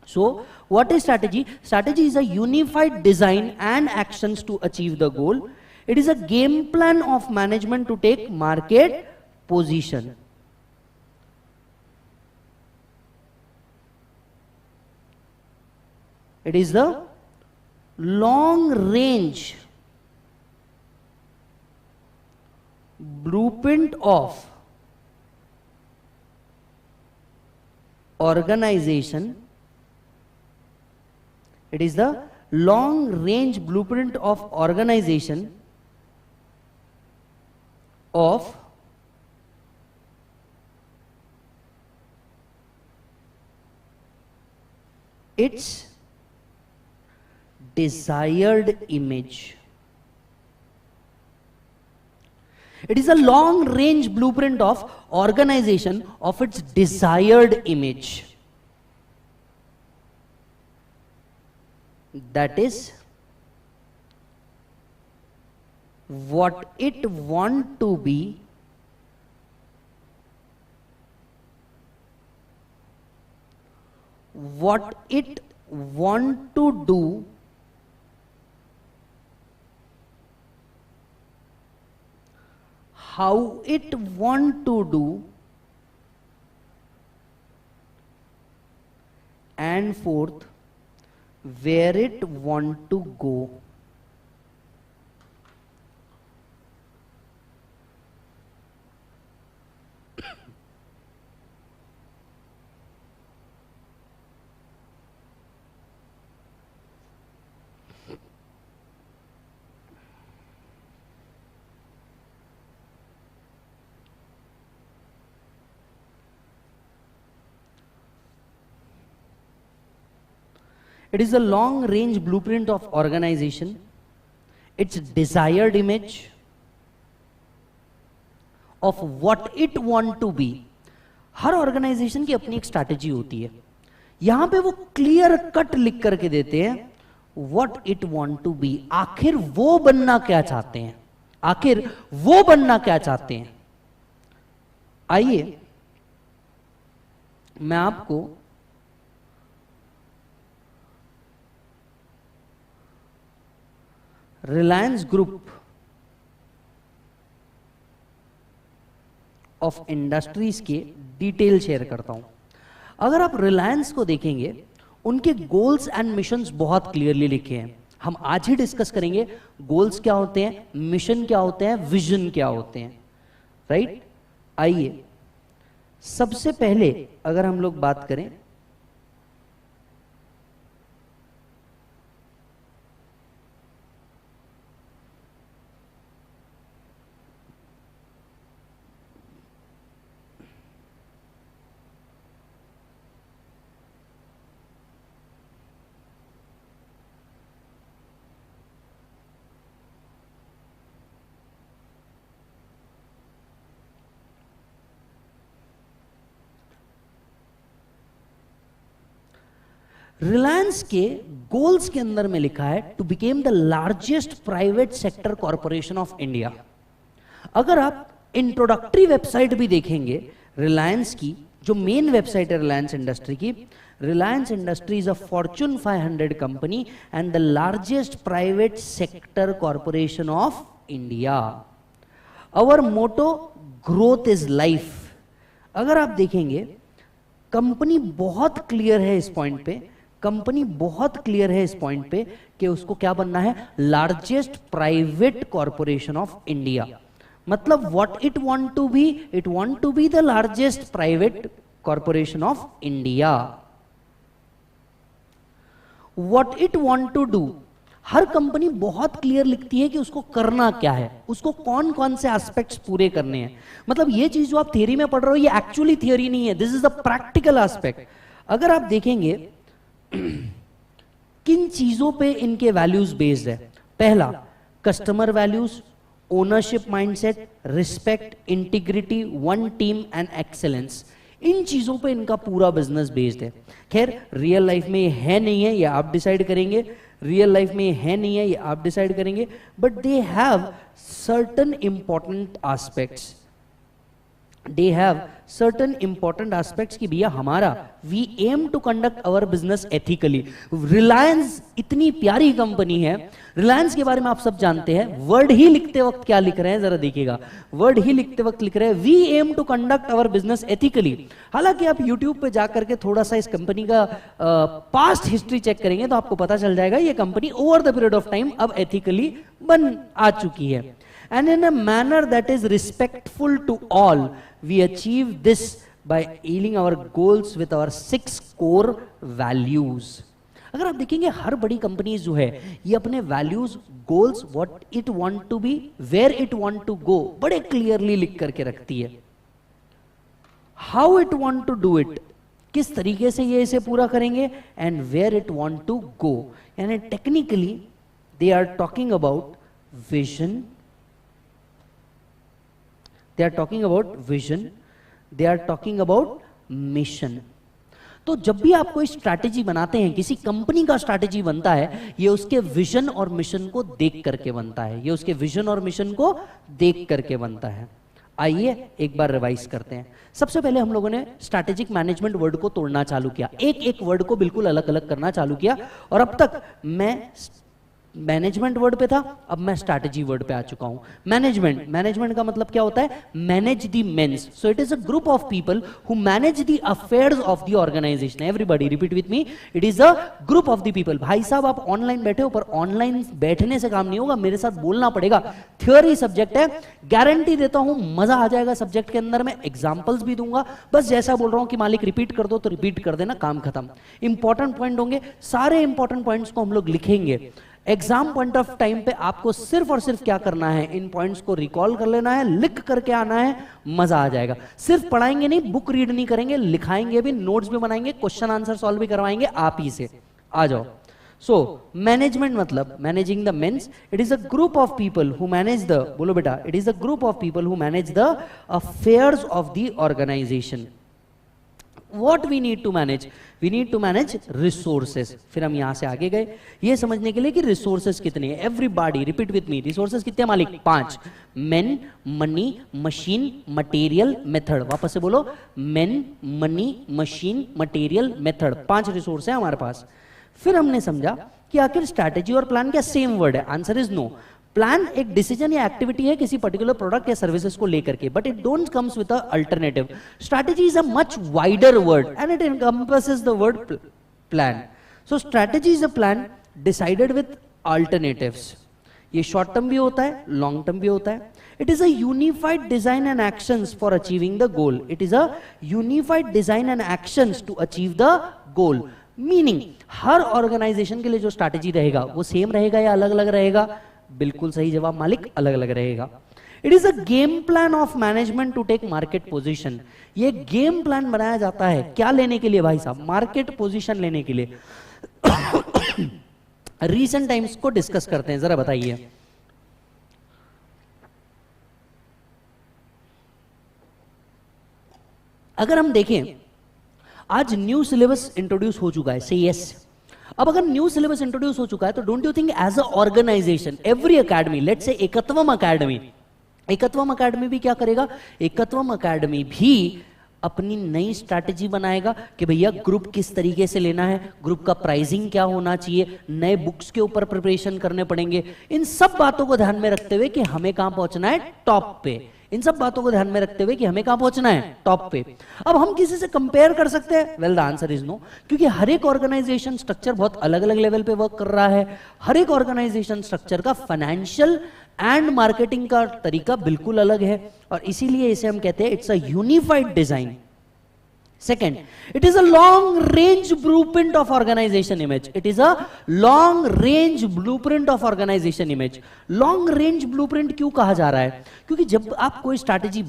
So what is strategy? Strategy is a unified design and actions to achieve the goal. It is a game plan of management to take market position. It is the long range blueprint of organization. It is the long range blueprint of organization of its desired image. It is a long range blueprint of organization of its desired image. That is what it want to be, what it want to do, how it want to do, and fourth, where it want to go. It is a long range blueprint of organization, its desired image of what it want to be. हर organization की अपनी एक strategy होती है, यहां पे वो clear cut लिख करके देते हैं what it want to be, आखिर वो बनना क्या चाहते हैं, आखिर वो बनना क्या चाहते हैं। आइए मैं आपको रिलायंस ग्रुप ऑफ इंडस्ट्रीज के डिटेल शेयर करता हूं। अगर आप रिलायंस को देखेंगे, उनके गोल्स एंड मिशंस बहुत क्लियरली लिखे हैं। हम आज ही डिस्कस करेंगे गोल्स क्या होते हैं, मिशन क्या होते हैं, विजन क्या होते हैं, राइट। आइए सबसे पहले अगर हम लोग बात करें रिलायंस के गोल्स के अंदर में लिखा है to became the largest private sector corporation of India. अगर आप इंट्रोडक्टरी वेबसाइट भी देखेंगे रिलायंस की, जो मेन वेबसाइट है रिलायंस इंडस्ट्री की, Reliance industry is a Fortune 500 company and the largest private sector corporation of India. Our motto growth is life. अगर आप देखेंगे कंपनी बहुत क्लियर है इस पॉइंट पे, कंपनी बहुत क्लियर है इस पॉइंट पे कि उसको क्या बनना है, largest private corporation of India. मतलब what it want to be, it want to be the largest private corporation of India. What it want to do, हर कंपनी बहुत क्लियर लिखती है कि उसको करना क्या है, उसको कौन कौन से एस्पेक्ट्स पूरे करने हैं। मतलब ये चीज जो आप थियरी में पढ़ रहे हो ये एक्चुअली थियरी नहीं है, this is the practical aspect. अगर आप देखेंगे किन चीजों पे इनके वैल्यूज बेस्ड है, पहला customer values, ownership mindset, respect, integrity, one team and excellence, इन चीजों पे इनका पूरा बिजनेस बेस्ड है। खैर रियल लाइफ में ये है नहीं है, ये आप डिसाइड करेंगे, रियल लाइफ में ये है नहीं है, ये आप डिसाइड करेंगे, but they have certain important aspects, they have certain important aspects कि भैया हमारा we aim to conduct our business ethically। Reliance इतनी प्यारी कंपनी है, रिलायंस के बारे में आप सब जानते हैं, वर्ड ही लिखते वक्त क्या लिख रहे हैं जरा देखिएगा, वर्ड ही लिखते वक्त लिख रहे हैं we aim to conduct our business ethically। हालांकि आप YouTube पे जाकर के थोड़ा सा इस कंपनी का पास्ट हिस्ट्री चेक करेंगे तो आपको पता चल जाएगा ये company over the period of time अब एथिकली बन आ चुकी है। And in a manner that is respectful to all, we achieve this by aligning our goals with our 6 core values। अगर आप देखेंगे हर बड़ी कंपनीज जो है ये अपने values, goals, what it want to be, where it want to go बड़े clearly लिख करके रखती है। How it want to do it, किस तरीके से ये इसे पूरा करेंगे, and where it want to go. यानी technically they are talking about vision, they are talking about vision, they are talking about mission। तो जब भी आप कोई स्ट्रैटेजी बनाते हैं, किसी कंपनी का स्ट्रैटेजी बनता है, ये उसके विजन और मिशन को देख करके बनता है, ये उसके विजन और मिशन को देख करके बनता है। आइए एक बार रिवाइज करते हैं। सबसे पहले हम लोगों ने स्ट्रैटेजिक मैनेजमेंट वर्ड को तोड़ना चालू किया, एक एक वर्ड को बिल्कुल अलग अलग करना चालू किया, और अब तक मैं मैनेजमेंट वर्ड पे था, अब मैं स्ट्रैटेजी वर्ड पे आ चुका हूं। मैनेजमेंट का मतलब क्या होता है? Manage the mens. So it is a group of people who manage the affairs of the organization. Everybody repeat with me, it is a group of the people. भाई साहब आप ऑनलाइन बैठे हो, पर ऑनलाइन बैठने से काम नहीं होगा, मेरे साथ बोलना पड़ेगा। थ्योरी सब्जेक्ट है, गारंटी देता हूं मजा आ जाएगा सब्जेक्ट के अंदर में, एग्जांपल्स भी दूंगा। बस जैसा बोल रहा हूं कि मालिक रिपीट कर दो तो रिपीट कर देना, काम खत्म। इंपॉर्टेंट पॉइंट होंगे, सारे इंपॉर्टेंट पॉइंट्स को हम लोग लिखेंगे। एग्जाम पॉइंट ऑफ टाइम पे आपको सिर्फ और सिर्फ क्या करना है? इन पॉइंट्स को रिकॉल कर लेना है, लिख करके आना है, मजा आ जाएगा। सिर्फ पढ़ाएंगे नहीं, बुक रीड नहीं करेंगे, लिखाएंगे भी, नोट्स भी बनाएंगे, क्वेश्चन आंसर सॉल्व भी करवाएंगे आप ही से। आ जाओ। सो मैनेजमेंट मतलब managing the mens, it is a group of people who manage the, बोलो बेटा, it is a group of people who manage the affairs of the organization. What we need to manage? We need to manage resources। फिर हम यहां से आगे गए ये समझने के लिए कि रिसोर्सेज कितने हैं। Everybody repeat with me, resources कितने मालिक? 5। Main, money, machine, material, method. वापस से बोलो, main, money, machine, material, method. 5 resource है हमारे पास। फिर हमने समझा कि आखिर स्ट्रैटेजी और प्लान क्या सेम वर्ड है? Answer is no. प्लान एक डिसीजन या एक्टिविटी है किसी पर्टिकुलर प्रोडक्ट या सर्विसेज को लेकर के, but it don't comes with a alternative. Strategy is a much wider word and it encompasses the word plan. So strategy is a plan decided with alternatives. ये short term भी होता है, long term भी होता है। It is a unified design and actions for achieving the goal. It is a unified design and actions to achieve the goal. Meaning हर organization के लिए जो स्ट्रैटेजी रहेगा वो सेम रहेगा या अलग अलग रहेगा? बिल्कुल सही जवाब मालिक, अलग अलग रहेगा। It is a game plan of management to take market position. ये गेम प्लान बनाया जाता है क्या लेने के लिए भाई साहब? मार्केट पोजीशन लेने के लिए। रीसेंट टाइम्स को डिस्कस करते हैं, जरा बताइए। अगर हम देखें आज न्यू सिलेबस इंट्रोड्यूस हो चुका है, से यस। अब अगर न्यू सिलेबस इंट्रोड्यूस हो चुका है तो don't you think as a organization every academy, let's say Ekatvam academy, एकत्वम academy भी क्या करेगा? एकत्वम अकेडमी भी अपनी नई स्ट्रैटेजी बनाएगा कि भैया ग्रुप किस तरीके से लेना है, ग्रुप का प्राइसिंग क्या होना चाहिए, नए बुक्स के ऊपर प्रिपरेशन करने पड़ेंगे। इन सब बातों को ध्यान में रखते हुए कि हमें कहां पहुंचना है? टॉप पे। इन सब बातों को ध्यान में रखते हुए कि हमें कहां पहुंचना है? टॉप पे। अब हम किसी से कंपेयर कर सकते हैं? Well the answer is no, क्योंकि हर एक ऑर्गेनाइजेशन स्ट्रक्चर बहुत अलग अलग लेवल पे वर्क कर रहा है। हर एक ऑर्गेनाइजेशन स्ट्रक्चर का फाइनेंशियल एंड मार्केटिंग का तरीका बिल्कुल अलग है, और इसीलिए इसे हम कहते हैं it's a unified design. Second, it is a long range blueprint of organization image. It is a long range blueprint of organization image. Long range blueprint क्यों कहा जा रहा है? क्योंकि जब आप कोई स्ट्रैटेजी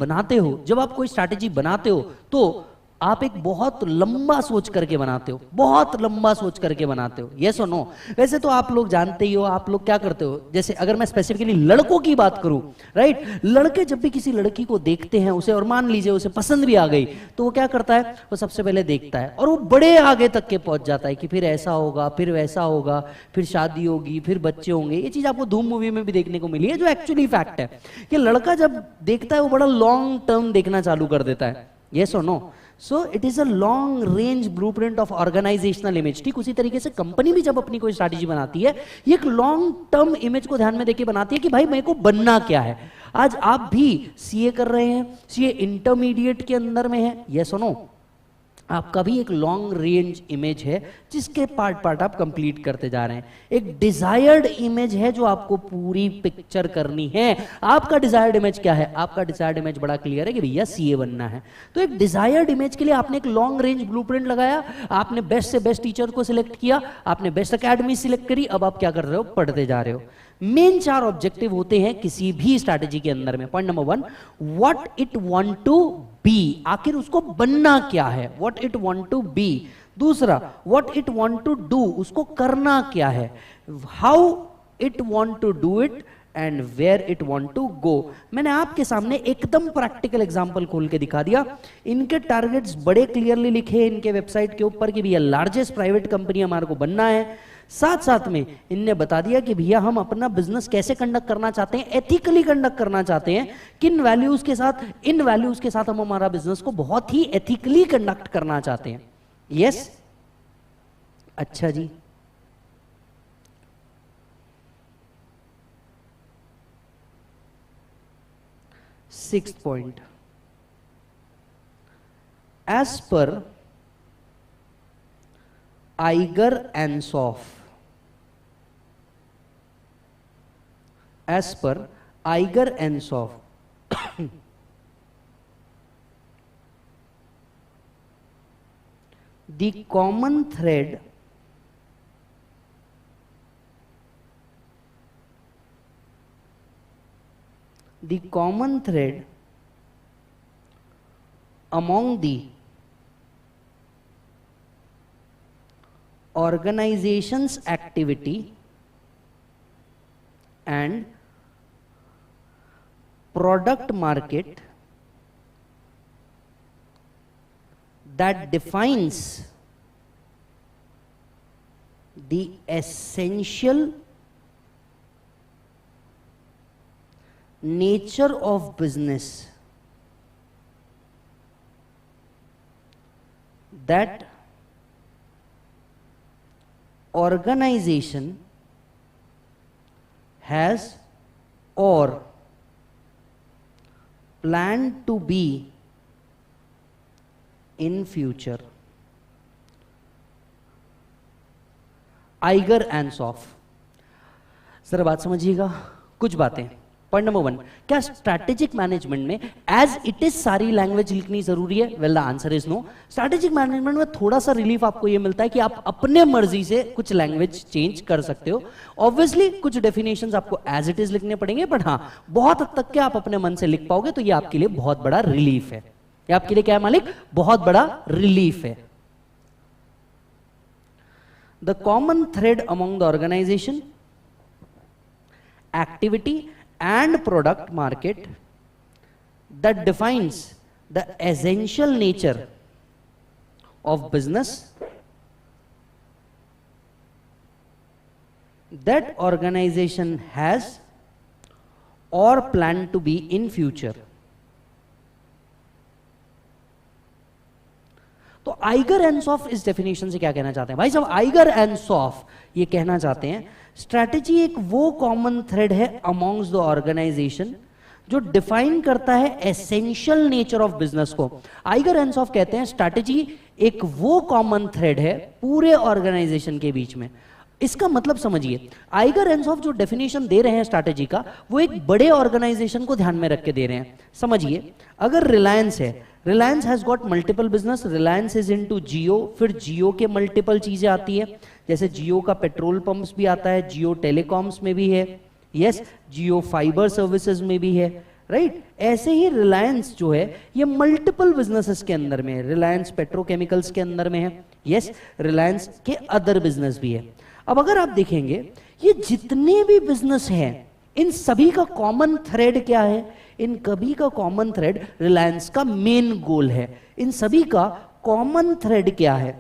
बनाते हो तो आप एक बहुत लंबा सोच करके बनाते हो, बहुत लंबा सोच करके बनाते हो। यस और नो? वैसे तो आप लोग जानते ही हो, आप लोग क्या करते हो, जैसे अगर मैं स्पेसिफिकली लड़कों की बात करूं, राइट, लड़के जब भी किसी लड़की को देखते हैं उसे, और मान लीजिए उसे पसंद भी आ गई, तो वो क्या करता है? वो सबसे पहले देखता है और वो बड़े आगे तक के पहुंच जाता है कि फिर ऐसा होगा, फिर वैसा होगा, फिर शादी होगी, फिर बच्चे होंगे। ये चीज आपको धूम मूवी में भी देखने को मिली है, जो एक्चुअली फैक्ट है कि लड़का जब देखता है वो बड़ा लॉन्ग टर्म देखना चालू कर देता है। यस और no? So it is a long range blueprint of organizational image। ठीक उसी तरीके से कंपनी भी जब अपनी कोई स्ट्रैटेजी बनाती है, ये एक लॉन्ग टर्म इमेज को ध्यान में देके बनाती है कि भाई मेरे को बनना क्या है। आज आप भी सीए कर रहे हैं, सीए इंटरमीडिएट के अंदर में है, यस और नो? आपका भी एक लॉन्ग रेंज इमेज है जिसके पार्ट आप कंप्लीट करते जा रहे हैं। एक डिजायर्ड इमेज है जो आपको पूरी पिक्चर करनी है। आपका डिजायर्ड इमेज क्या है? आपका डिजायर्ड इमेज बड़ा क्लियर है कि भैया सीए बनना है। तो एक डिजायर्ड इमेज के लिए आपने एक लॉन्ग रेंज ब्लूप्रिंट लगाया, आपने बेस्ट से बेस्ट टीचर को सिलेक्ट किया, आपने बेस्ट अकेडमी सिलेक्ट करी, अब आप क्या कर रहे हो? पढ़ते जा रहे हो। मेन 4 ऑब्जेक्टिव होते हैं किसी भी स्ट्रैटेजी के अंदर में। Point number 1, what it want to be, आखिर उसको बनना क्या है, what it want to be. दूसरा, what it want to do, उसको करना क्या है, how it want to do it, and where it want to go. मैंने आपके सामने एकदम प्रैक्टिकल एग्जांपल खोल के दिखा दिया। इनके टारगेट्स बड़े क्लियरली लिखे हैं इनके वेबसाइट के ऊपर कि भैया लार्जेस्ट प्राइवेट कंपनी हमारे को बनना है। साथ साथ में इनने बता दिया कि भैया हम अपना बिजनेस कैसे कंडक्ट करना चाहते हैं, एथिकली कंडक्ट करना चाहते हैं, किन वैल्यूज के साथ, इन वैल्यूज के साथ हम हमारा बिजनेस को बहुत ही एथिकली कंडक्ट करना चाहते हैं। यस, अच्छा जी। Sixth point, as per Iger Ansoff, as per Iger Ansoff, the common thread among the organization's activity and product market that defines the essential nature of business, that organization has or planned to be in future. Igor Ansoff, जरा बात समझिएगा, कुछ बातें। Point number 1, क्या strategic management में as it is सारी language लिखनी जरूरी है? Well the answer is no. Strategic management में थोड़ा सा रिलीफ आपको ये मिलता है कि आप अपने मर्जी से कुछ लैंग्वेज चेंज कर सकते हो। ऑब्वियसली कुछ डेफिनेशंस आपको एज इट इज लिखने पड़ेंगे, बट हाँ बहुत हद तक के आप अपने मन से लिख पाओगे, तो ये आपके लिए बहुत बड़ा रिलीफ है। ये आपके लिए क्या है मालिक? बहुत बड़ा रिलीफ है। The common thread among the organization, activity and product market that defines the essential nature of business that organization has or plan to be in future. तो आइगर एंसॉफ इस डेफिनेशन से क्या कहना चाहते हैं भाई साहब? आइगर एंसॉफ ये कहना चाहते हैं स्ट्रैटेजी एक वो कॉमन थ्रेड है अमॉन्ग्स द ऑर्गेनाइजेशन जो डिफाइन करता है एसेंशियल नेचर ऑफ बिजनेस को। आइगर एंसॉफ कहते हैं स्ट्रैटेजी एक वो कॉमन थ्रेड है पूरे ऑर्गेनाइजेशन के बीच में। इसका मतलब समझिए, आइगर एंसॉफ जो डेफिनेशन दे रहे हैं स्ट्रैटेजी का, वो एक बड़े ऑर्गेनाइजेशन को ध्यान में रख के दे रहे हैं। समझिए, अगर रिलायंस है, Reliance has got multiple business, Reliance is into Jio, फिर जियो के मल्टीपल चीजें आती है, जैसे जियो का पेट्रोल पंप्स भी आता है, जियो टेलीकॉम्स में भी है, यस, जियो फाइबर सर्विसेज में भी है, राइट। ऐसे ही रिलायंस जो है ये मल्टीपल बिजनेसेस के अंदर में है। रिलायंस पेट्रोकेमिकल्स के अंदर में है, यस, रिलायंस के अदर बिजनेस भी है। अब अगर आप देखेंगे ये जितने भी बिजनेस हैं, इन सभी का कॉमन थ्रेड क्या है? इन सभी का कॉमन थ्रेड रिलायंस का मेन गोल है। इन सभी का कॉमन थ्रेड क्या है?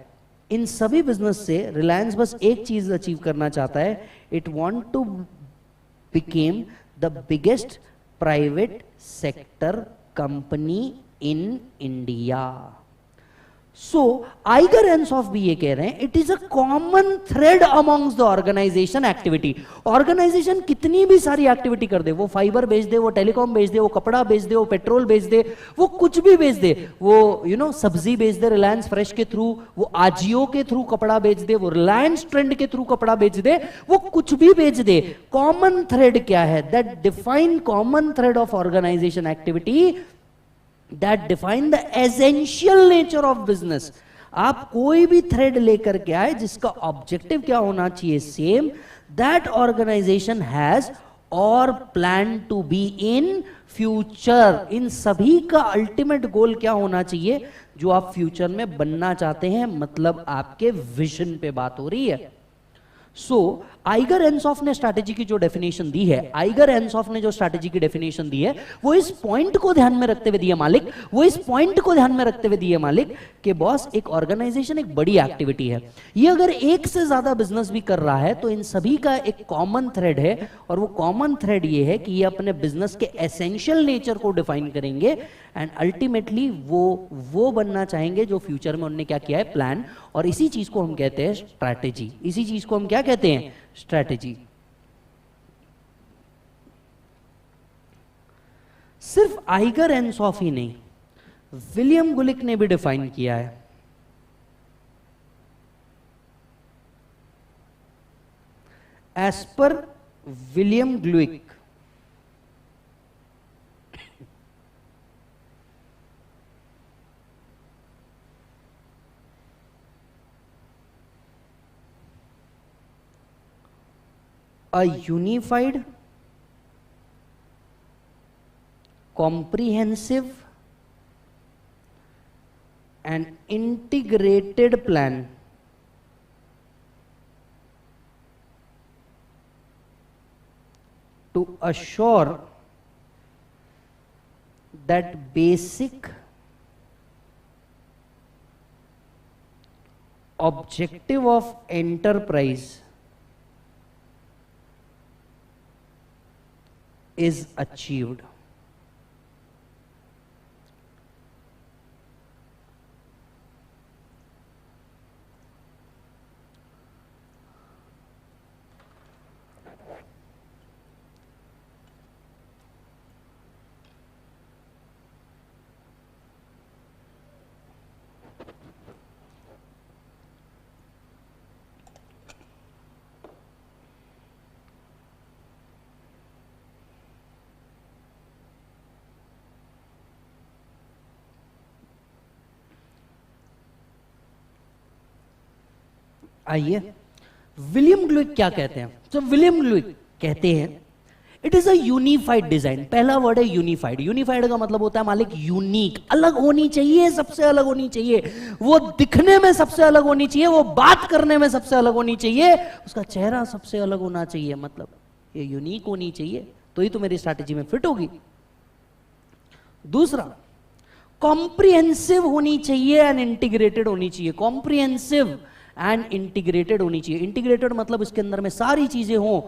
इन सभी बिजनेस से रिलायंस बस एक चीज अचीव करना चाहता है, it want to became the biggest private sector company in India. So Igor Ansoff भी ये कह रहे हैं it is a common thread amongst the organization activity. Organization कितनी भी सारी एक्टिविटी कर दे, वो फाइबर बेच दे, वो टेलीकॉम बेच दे, वो कपड़ा बेच दे, वो पेट्रोल बेच दे, वो कुछ भी बेच दे, वो सब्जी बेच दे रिलायंस फ्रेश के थ्रू, वो आजियो के थ्रू कपड़ा बेच दे, वो रिलायंस ट्रेंड के थ्रू कपड़ा बेच दे, वो कुछ भी बेच दे, कॉमन थ्रेड क्या है? That define common thread of organization activity that define the essential nature of business। आप कोई भी थ्रेड लेकर के आए जिसका ऑब्जेक्टिव क्या होना चाहिए? सेम, दैट ऑर्गेनाइजेशन हैज और plan to be in future. इन सभी का अल्टीमेट गोल क्या होना चाहिए जो आप फ्यूचर में बनना चाहते हैं? मतलब आपके विजन पे बात हो रही है। सो आइगर एंसॉफ ने स्ट्रैटेजी की जो डेफिनेशन दी है, आइगर एंसॉफ ने जो स्ट्रैटेजी की डेफिनेशन दी है, वो इस पॉइंट को ध्यान में रखते हुए दी है मालिक, वो इस पॉइंट को ध्यान में रखते हुए दी है मालिक कि बॉस एक ऑर्गेनाइजेशन एक बड़ी एक्टिविटी है, ये अगर एक से ज्यादा बिजनेस भी कर रहा है तो इन सभी का एक कॉमन थ्रेड है, और वो कॉमन थ्रेड ये है कि ये अपने बिजनेस के एसेंशियल नेचर को डिफाइन करेंगे एंड अल्टीमेटली वो बनना चाहेंगे जो फ्यूचर में उन्होंने क्या किया है, प्लान, और इसी चीज को हम कहते हैं स्ट्रैटेजी। इसी चीज को हम क्या कहते हैं, स्ट्रैटेजी। सिर्फ आइगर एंसॉफ ही नहीं, विलियम गुलिक ने भी डिफाइन किया है। As per William Gulick, a unified, comprehensive and integrated plan to assure that basic objective of enterprise is achieved. आइए, विलियम ग्लुइक क्या कहते हैं? तो विलियम ग्लुइक कहते हैं it is a unified design. पहला वर्ड है यूनिफाइड। यूनिफाइड का मतलब होता है मालिक यूनिक, अलग होनी चाहिए, सबसे अलग होनी चाहिए, वो दिखने में सबसे अलग होनी चाहिए, वो बात करने में सबसे अलग होनी चाहिए, उसका चेहरा सबसे अलग होना चाहिए, मतलब ये यूनिक होनी चाहिए, तो ही तो मेरी स्ट्रैटेजी में फिट होगी। दूसरा, कॉम्प्रिहेंसिव होनी चाहिए एंड इंटीग्रेटेड होनी चाहिए। कॉम्प्रिहेंसिव एंड इंटीग्रेटेड होनी चाहिए। इंटीग्रेटेड मतलब इसके अंदर में सारी चीजें हों,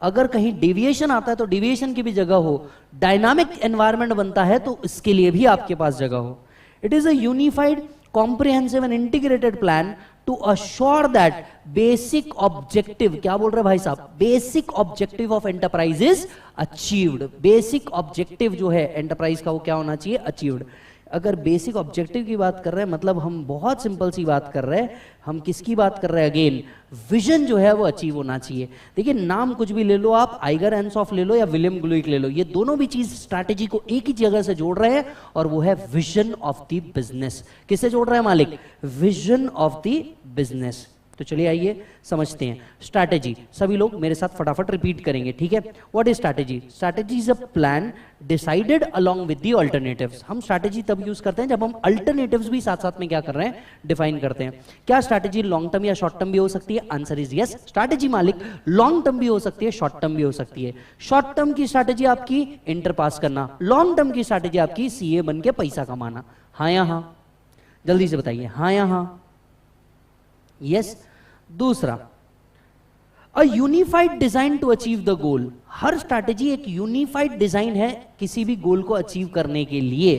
अगर कहीं डेविएशन आता है तो डेविएशन की भी जगह हो, डायनामिक एनवायरनमेंट बनता है तो इसके लिए भी आपके पास जगह हो। It is a unified, comprehensive and integrated plan to assure that basic objective, क्या बोल रहे भाई साहब, basic objective of enterprise is achieved. Basic objective जो है एंटरप्राइज का वो क्या होना चाहिए, अचीव्ड। अगर बेसिक ऑब्जेक्टिव की बात कर रहे हैं मतलब हम बहुत सिंपल सी बात कर रहे हैं, हम किसकी बात कर रहे हैं, अगेन विजन जो है वो अचीव होना चाहिए। देखिए नाम कुछ भी ले लो आप, आइगर एंसॉफ ले लो या विलियम ग्लुइक ले लो, ये दोनों भी चीज स्ट्रैटेजी को एक ही जगह से जोड़ रहे हैं और वो है विजन ऑफ द बिजनेस। किससे जोड़ रहे हैं मालिक, विजन ऑफ द बिजनेस। तो चलिए आइए समझते हैं स्ट्रैटेजी। सभी लोग मेरे साथ फटाफट रिपीट करेंगे, ठीक है। What is strategy? Strategy is a plan decided along with the alternatives. हम स्ट्रैटेजी तब यूज करते हैं जब हम अल्टरनेटिव्स भी साथ साथ में क्या कर रहे हैं, डिफाइन करते हैं। क्या स्ट्रैटेजी लॉन्ग टर्म या शॉर्ट टर्म भी हो सकती है? Answer is yes. स्ट्रैटेजी मालिक लॉन्ग टर्म भी हो सकती है, शॉर्ट टर्म भी हो सकती है। शॉर्ट टर्म की स्ट्रैटेजी आपकी इंटर पास करना, लॉन्ग टर्म की स्ट्रैटेजी आपकी सीए बन के पैसा कमाना। हाँ या हाँ, जल्दी से बताइए, हाँ या हाँ, यस। दूसरा, a unified design to achieve the goal. हर स्ट्रैटेजी एक यूनिफाइड डिजाइन है किसी भी गोल को अचीव करने के लिए,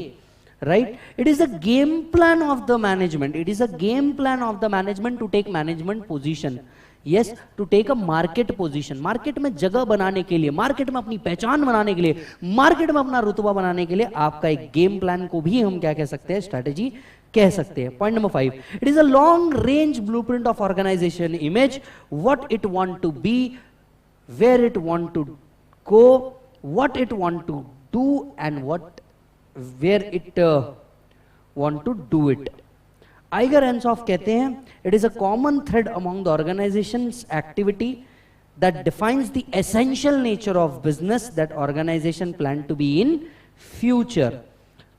right. It is a game plan of the management, it is a game plan of the management to take management position, yes, to take a market position. Market में जगह बनाने के लिए, मार्केट में अपनी पहचान बनाने के लिए, मार्केट में अपना रुतबा बनाने के लिए आपका एक गेम प्लान को भी हम क्या कह सकते हैं, स्ट्रैटेजी कह सकते हैं। Point number 5, it is a long range blueprint of organization image, what it want to be, where it want to go, what it want to do and what where it want to do it. Igor Ansoff कहते हैं it is a common thread among the organization's activity that defines the essential nature of business that organization plan to be in future.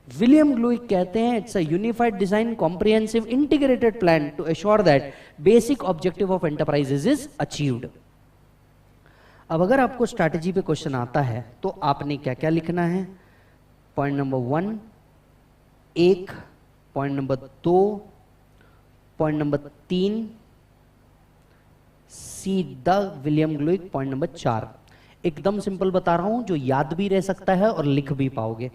William Glueck कहते हैं it's a unified design comprehensive integrated plan to assure that basic objective of enterprises is achieved. अब अगर आपको strategy पे question आता है तो आपने क्या क्या लिखना है? Point number 1 1, point number 2, point number 3, सीधा विलियम ग्लुइक पॉइंट नंबर 4। एकदम सिंपल बता रहा हूं, जो याद भी रह सकता है और लिख भी पाओगे।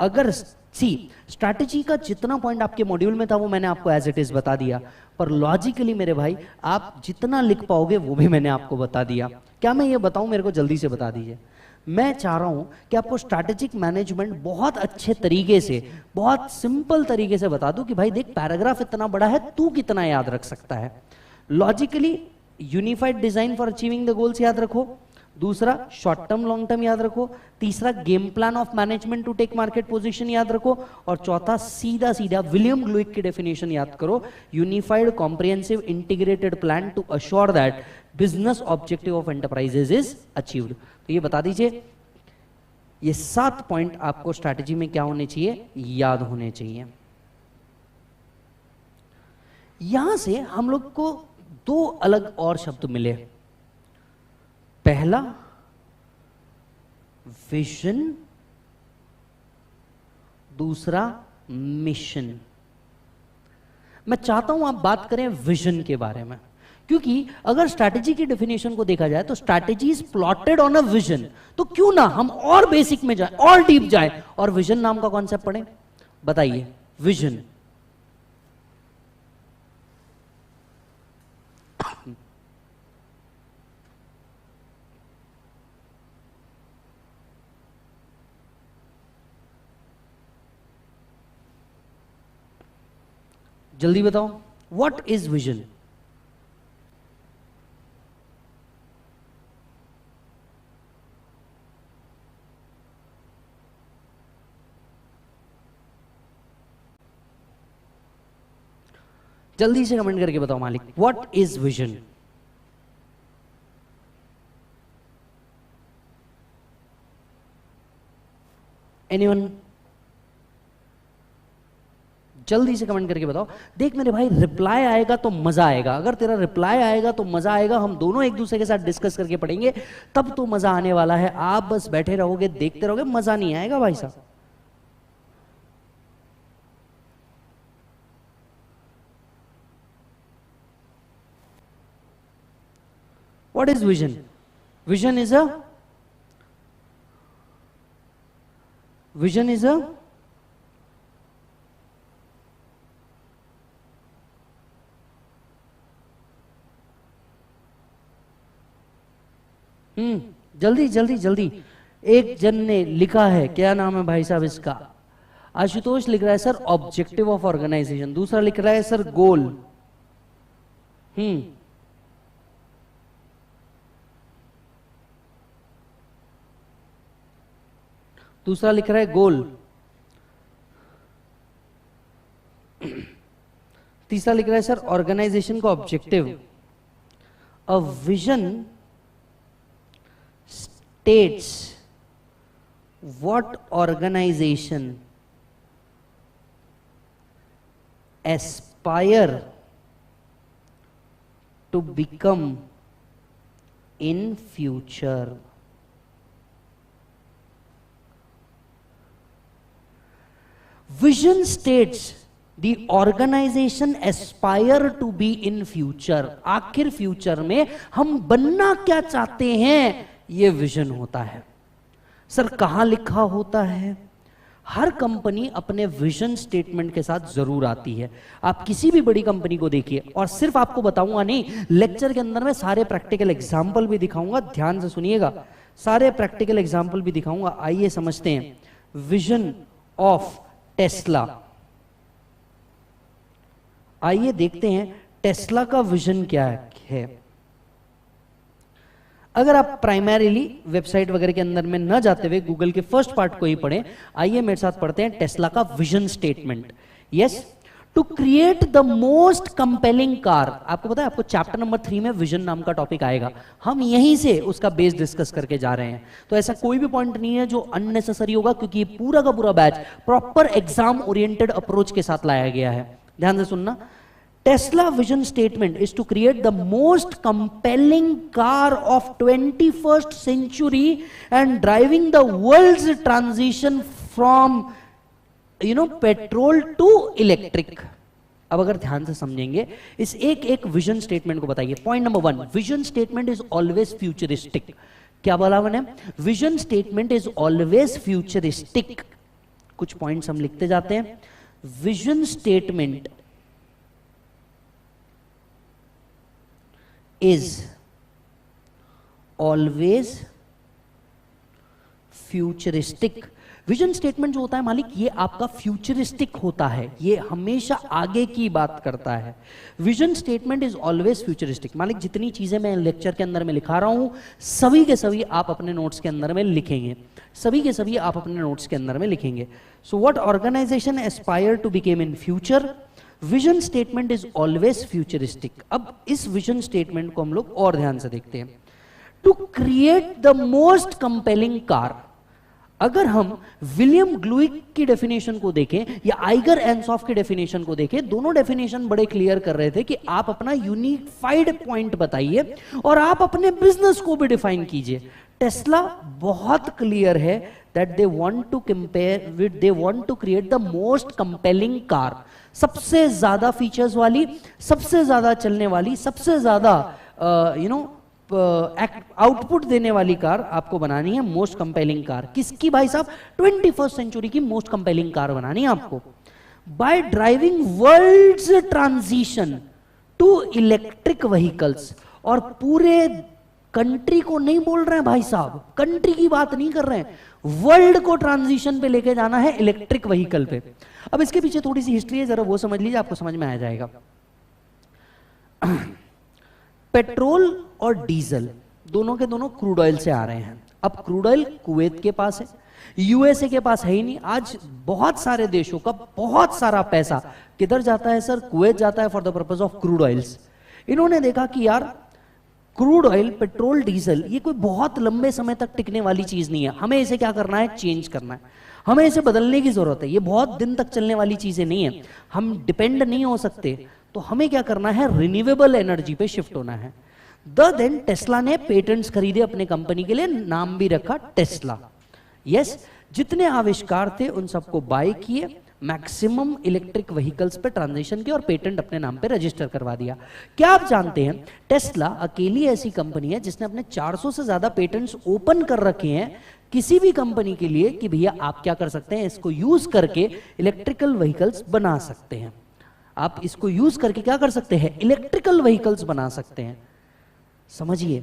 अगर स्ट्रैटेजी का जितना पॉइंट आपके मॉड्यूल में था वो मैंने आपको एज इट इज बता दिया, पर लॉजिकली मेरे भाई आप जितना लिख पाओगे वो भी मैंने आपको बता दिया। क्या मैं ये बताऊं? मेरे को जल्दी से बता दीजिए। मैं चाह रहा हूं कि आपको स्ट्रैटेजिक मैनेजमेंट बहुत अच्छे तरीके से, बहुत सिंपल तरीके से बता दूं कि भाई देख, पैराग्राफ इतना बड़ा है, तू कितना याद रख सकता है। Logically unified design for achieving the goals याद रखो, दूसरा शॉर्ट टर्म लॉन्ग टर्म याद रखो, तीसरा game plan of management to take market position याद रखो, और चौथा सीधा सीधा विलियम ग्लुइक की डेफिनेशन याद करो, unified comprehensive integrated plan to assure that business objective of enterprises is achieved. तो ये बता दीजिए, ये 7 पॉइंट आपको स्ट्रैटेजी में क्या होने चाहिए? याद होने चाहिए। यहां से हम लोग को 2 अलग और शब्द मिले। पहला विजन, दूसरा मिशन। मैं चाहता हूं आप बात करें विजन के बारे में, क्योंकि अगर स्ट्रैटेजी की डेफिनेशन को देखा जाए तो strategy is plotted on a vision. तो क्यों ना हम और बेसिक में जाए, और डीप जाए, और विजन नाम का कॉन्सेप्ट पढ़ें। बताइए, विजन जल्दी बताओ, व्हाट इज विजन? जल्दी से कमेंट करके बताओ मालिक, व्हाट इज विजन? एनीवन? जल्दी से कमेंट करके बताओ। देख मेरे भाई, रिप्लाई आएगा तो मजा आएगा। अगर तेरा रिप्लाई आएगा तो मजा आएगा। हम दोनों एक दूसरे के साथ डिस्कस करके पढ़ेंगे, तब तो मजा आने वाला है। आप बस बैठे रहोगे, देखते रहोगे, मजा नहीं आएगा भाई साहब। What is vision? Vision is a जल्दी जल्दी जल्दी। एक जन ने लिखा है, क्या नाम है भाई साहब इसका? आशुतोष लिख रहा है सर ऑब्जेक्टिव ऑफ ऑर्गेनाइजेशन। दूसरा लिख रहा है सर गोल। दूसरा लिख रहा है गोल। तीसरा लिख रहा है सर ऑर्गेनाइजेशन का objective. A vision states what organization aspire to become in future. Vision states the organization aspire to be in future. आखिर फ्यूचर में हम बनना क्या चाहते हैं, ये विजन होता है। सर कहां लिखा होता है? हर कंपनी अपने विजन स्टेटमेंट के साथ जरूर आती है। आप किसी भी बड़ी कंपनी को देखिए, और सिर्फ आपको बताऊंगा नहीं, लेक्चर के अंदर मैं सारे प्रैक्टिकल एग्जाम्पल भी दिखाऊंगा। ध्यान से सुनिएगा, सारे प्रैक्टिकल एग्जाम्पल भी दिखाऊंगा। आइए समझते हैं विजन ऑफ टेस्ला। आइए देखते हैं टेस्ला का विजन क्या है। अगर आप प्राइमरीली वेबसाइट वगैरह के अंदर में न जाते हुए गूगल के फर्स्ट पार्ट को ही पढ़ें, आइए मेरे साथ पढ़ते हैं टेस्ला का vision statement. Yes, to create the most compelling car. आपको पता है, आपको चैप्टर नंबर 3 में विजन नाम का टॉपिक आएगा, हम यहीं से उसका बेस डिस्कस करके जा रहे हैं। तो ऐसा कोई भी पॉइंट नहीं है जो अननेसेसरी होगा, क्योंकि ये पूरा का पूरा batch proper exam oriented approach के साथ लाया गया है। ध्यान से सुनना। Tesla vision statement is to create the most compelling car of 21st century and driving the world's transition from petrol to electric. अब अगर ध्यान से समझेंगे इस एक एक विजन स्टेटमेंट को बताइए। Point number 1, vision statement is always futuristic. क्या बोला मैंने? Vision statement is always futuristic. कुछ पॉइंट्स हम लिखते जाते हैं। Vision statement is always futuristic. Vision statement जो होता है मालिक, ये आपका फ्यूचरिस्टिक होता है, ये हमेशा आगे की बात करता है। Vision statement is always futuristic. मालिक जितनी चीजें मैं लेक्चर के अंदर में लिखा रहा हूं, सभी के सभी आप अपने नोट्स के अंदर में लिखेंगे, सभी के सभी आप अपने नोट्स के अंदर में लिखेंगे। So what organization aspire to became in future, vision statement is always futuristic. अब इस विजन स्टेटमेंट को हम लोग और ध्यान से देखते हैं। To create the most compelling car. अगर हम विलियम ग्लुइक की डेफिनेशन को देखें या आइगर एंसॉफ की डेफिनेशन को देखें, दोनों डेफिनेशन बड़े क्लियर कर रहे थे कि आप अपना यूनिफाइड पॉइंट बताइए और आप अपने बिजनेस को भी डिफाइन कीजिए। टेस्ला बहुत क्लियर है that they want to compare with, they want to create the most compelling car. सबसे ज्यादा फीचर्स वाली, सबसे ज्यादा चलने वाली, सबसे ज्यादा आउटपुट देने वाली कार आपको बनानी है, मोस्ट कंपेलिंग कार। किसकी भाई साहब? 21st सेंचुरी की मोस्ट कंपेलिंग कार बनानी है आपको। By driving world's transition to electric vehicles. और पूरे कंट्री को नहीं बोल रहे हैं भाई साहब, कंट्री की बात नहीं कर रहे हैं, वर्ल्ड को ट्रांजिशन पे लेके जाना है इलेक्ट्रिक व्हीकल पे। अब इसके पीछे थोड़ी सी हिस्ट्री है, जरा वो समझ लीजिए, आपको समझ में आ जाएगा। पेट्रोल और डीजल दोनों के दोनों क्रूड ऑयल से आ रहे हैं। अब क्रूड ऑयल कुवैत के पास है, यूएसए के पास है ही नहीं। आज बहुत सारे देशों का बहुत सारा पैसा किधर जाता है सर? कुवैत जाता है for the purpose of crude oils. इन्होंने देखा कि यार क्रूड ऑयल, पेट्रोल, डीजल ये कोई बहुत लंबे समय तक टिकने वाली चीज नहीं है, हमें इसे क्या करना है? चेंज करना है, हमें इसे बदलने की जरूरत है। ये बहुत दिन तक चलने वाली चीजें नहीं है, हम डिपेंड नहीं हो सकते। तो हमें क्या करना है? रिन्यूएबल एनर्जी पे शिफ्ट होना है। देन टेस्ला ने पेटेंट्स खरीदे अपने कंपनी के लिए, नाम भी रखा टेस्ला। यस, जितने आविष्कार थे उन सबको बाय किए, मैक्सिमम इलेक्ट्रिक व्हीकल्स पे ट्रांजिशन किया और पेटेंट अपने नाम पे रजिस्टर करवा दिया। क्या आप जानते हैं टेस्ला अकेली ऐसी कंपनी है जिसने अपने 400 से ज्यादा पेटेंट्स ओपन कर रखे हैं किसी भी कंपनी के लिए कि भैया आप क्या कर सकते हैं, इसको यूज करके इलेक्ट्रिकल व्हीकल्स बना सकते हैं। आप इसको यूज करके क्या कर सकते हैं? इलेक्ट्रिकल व्हीकल्स बना सकते हैं। समझिए,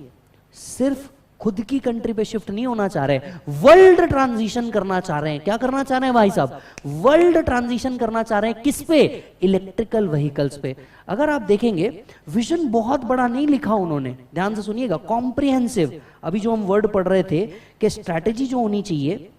सिर्फ खुद की कंट्री पे शिफ्ट नहीं होना चाह रहे, वर्ल्ड ट्रांजिशन करना चाह रहे हैं। क्या करना चाह रहे हैं भाई साहब? वर्ल्ड ट्रांजिशन करना चाह रहे हैं। किस पे? इलेक्ट्रिकल व्हीकल्स पे। अगर आप देखेंगे विजन बहुत बड़ा नहीं लिखा उन्होंने, ध्यान से सुनिएगा, कॉम्प्रिहेंसिव। अभी जो हम वर्ड पढ़ रहे थे कि स्ट्रैटेजी जो होनी चाहिए,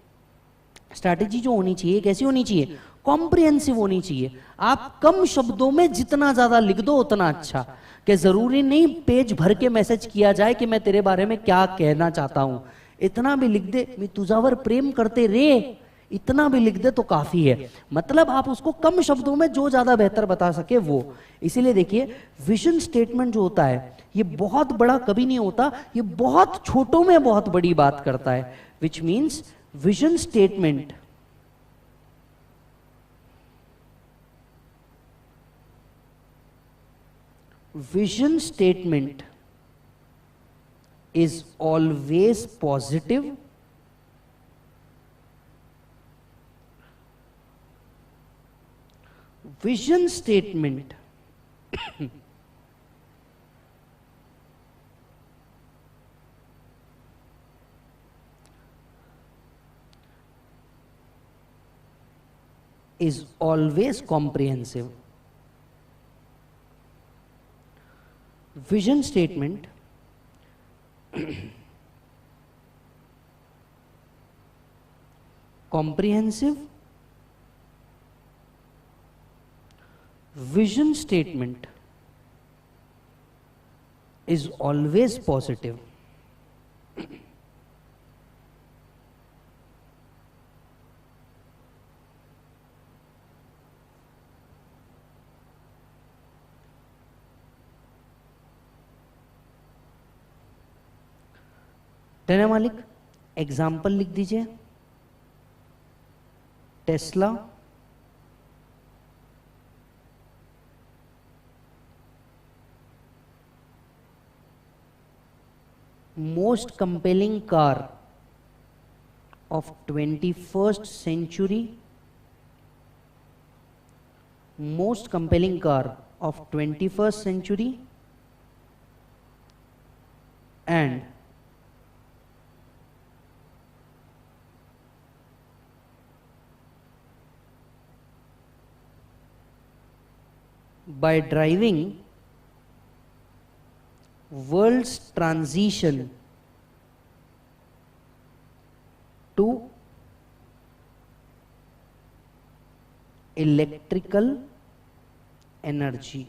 स्ट्रैटेजी जो होनी चाहिए कैसी होनी चाहिए? कॉम्प्रिहेंसिव होनी चाहिए। आप कम शब्दों में जितना ज्यादा लिख दो उतना अच्छा। कि जरूरी नहीं पेज भर के मैसेज किया जाए कि मैं तेरे बारे में क्या कहना चाहता हूं, इतना भी लिख दे, मैं तुझावर प्रेम करते रे, इतना भी लिख दे तो काफी है। मतलब आप उसको कम शब्दों में जो ज्यादा बेहतर बता सके वो। इसीलिए देखिए विजन स्टेटमेंट जो होता है ये बहुत बड़ा कभी नहीं होता, ये बहुत छोटों में बहुत बड़ी बात करता है। Which means vision statement vision statement is always positive, vision statement is always comprehensive. Vision statement comprehensive vision statement is always positive. Done है मालिक? एग्जाम्पल लिख दीजिए। Tesla, most compelling car of 21st century, most compelling car of 21st century, and by driving world's transition to electrical energy.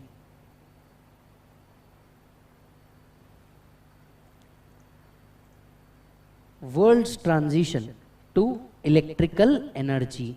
World's transition to electrical energy.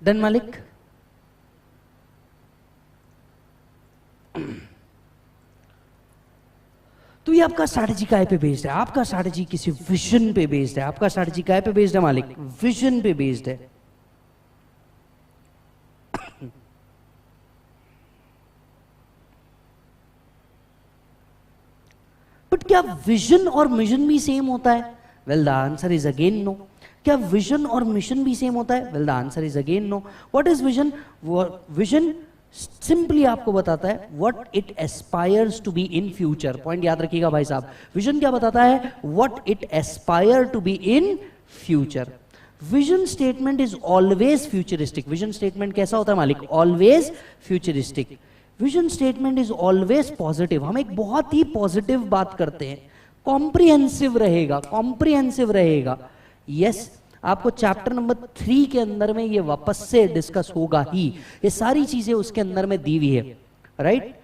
Done मालिक? तो ये आपका strategy काय पे बेस्ड है? आपका स्ट्रैटेजी किसी विजन पे बेस्ड है। आपका स्ट्रैटेजी काय पे बेस्ड है मालिक? विजन पे बेस्ड है। बट क्या विजन और मिशन भी सेम होता है? Well the answer is again no. क्या विजन और मिशन भी सेम होता है? Well the answer is again no. What is vision? Vision simply आपको बताता है what it aspires to be in future. Point याद रखिएगा भाई साहब, विजन क्या बताता है? What it aspire to be in future. Vision statement is always futuristic. Vision statement कैसा होता है मालिक? Always futuristic. Vision statement is always positive. हम एक बहुत ही पॉजिटिव बात करते हैं। कॉम्प्रिहेंसिव रहेगा, कॉम्प्रिहेंसिव रहेगा। यस, आपको चैप्टर नंबर 3 के अंदर में ये वापस से डिस्कस होगा ही। ये सारी चीजें उसके अंदर में दी हुई है, राइट?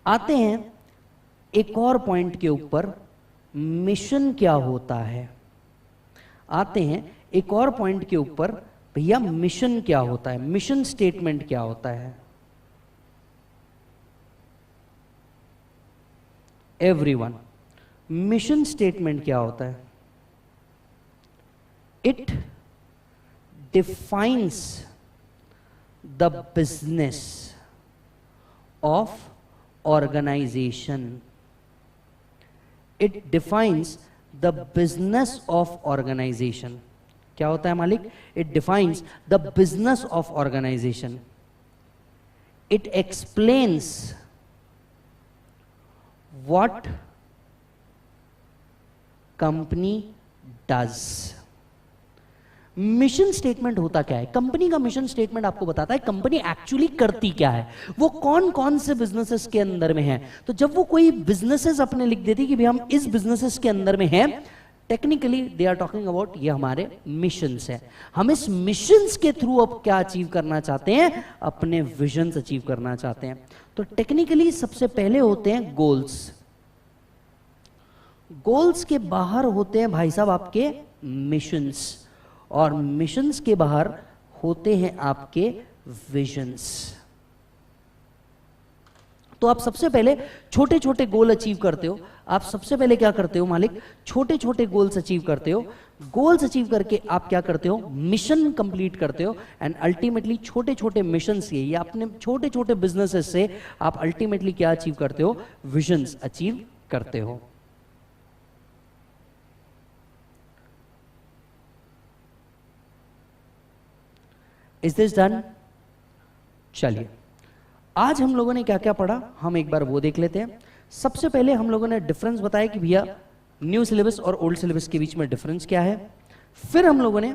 आते हैं एक और पॉइंट के ऊपर, मिशन क्या होता है। आते हैं एक और पॉइंट के ऊपर, भैया मिशन क्या होता है, मिशन स्टेटमेंट क्या होता है। एवरीवन, मिशन स्टेटमेंट क्या होता है? It defines the business of organization. It defines the business of organization. क्या होता है मालिक? It defines the business of organization. It explains what company does. Mission statement होता क्या है? कंपनी का मिशन स्टेटमेंट आपको बताता है कंपनी एक्चुअली करती क्या है, वो कौन कौन से बिजनेसेस के अंदर में है। तो जब वो कोई बिजनेसेस अपने लिख देती कि भाई हम इस बिजनेसेस के अंदर में हैं, technically they are talking about ये हमारे मिशंस है। हम इस मिशंस के थ्रू अब क्या अचीव करना चाहते हैं? अपने विजन्स अचीव करना चाहते हैं। तो टेक्निकली सबसे पहले होते हैं गोल्स। गोल्स के बाहर होते हैं भाई साहब आपके मिशंस, और मिशंस के बाहर होते हैं आपके विजन्स। तो आप सबसे पहले छोटे छोटे गोल अचीव करते हो। आप सबसे पहले क्या करते हो मालिक, छोटे छोटे गोल्स अचीव करते हो, गोल्स अचीव करके आप क्या करते हो, मिशन कंप्लीट करते हो, एंड अल्टीमेटली छोटे छोटे मिशन से या अपने छोटे छोटे बिजनेसेस से आप अल्टीमेटली क्या अचीव करते हो, विजन्स अचीव करते हो। Is this done? चलिए, आज हम लोगों ने क्या क्या पढ़ा, हम एक बार वो देख लेते हैं। सबसे पहले हम लोगों ने डिफरेंस बताया कि भैया न्यू सिलेबस और ओल्ड सिलेबस के बीच में डिफरेंस क्या है। फिर हम लोगों ने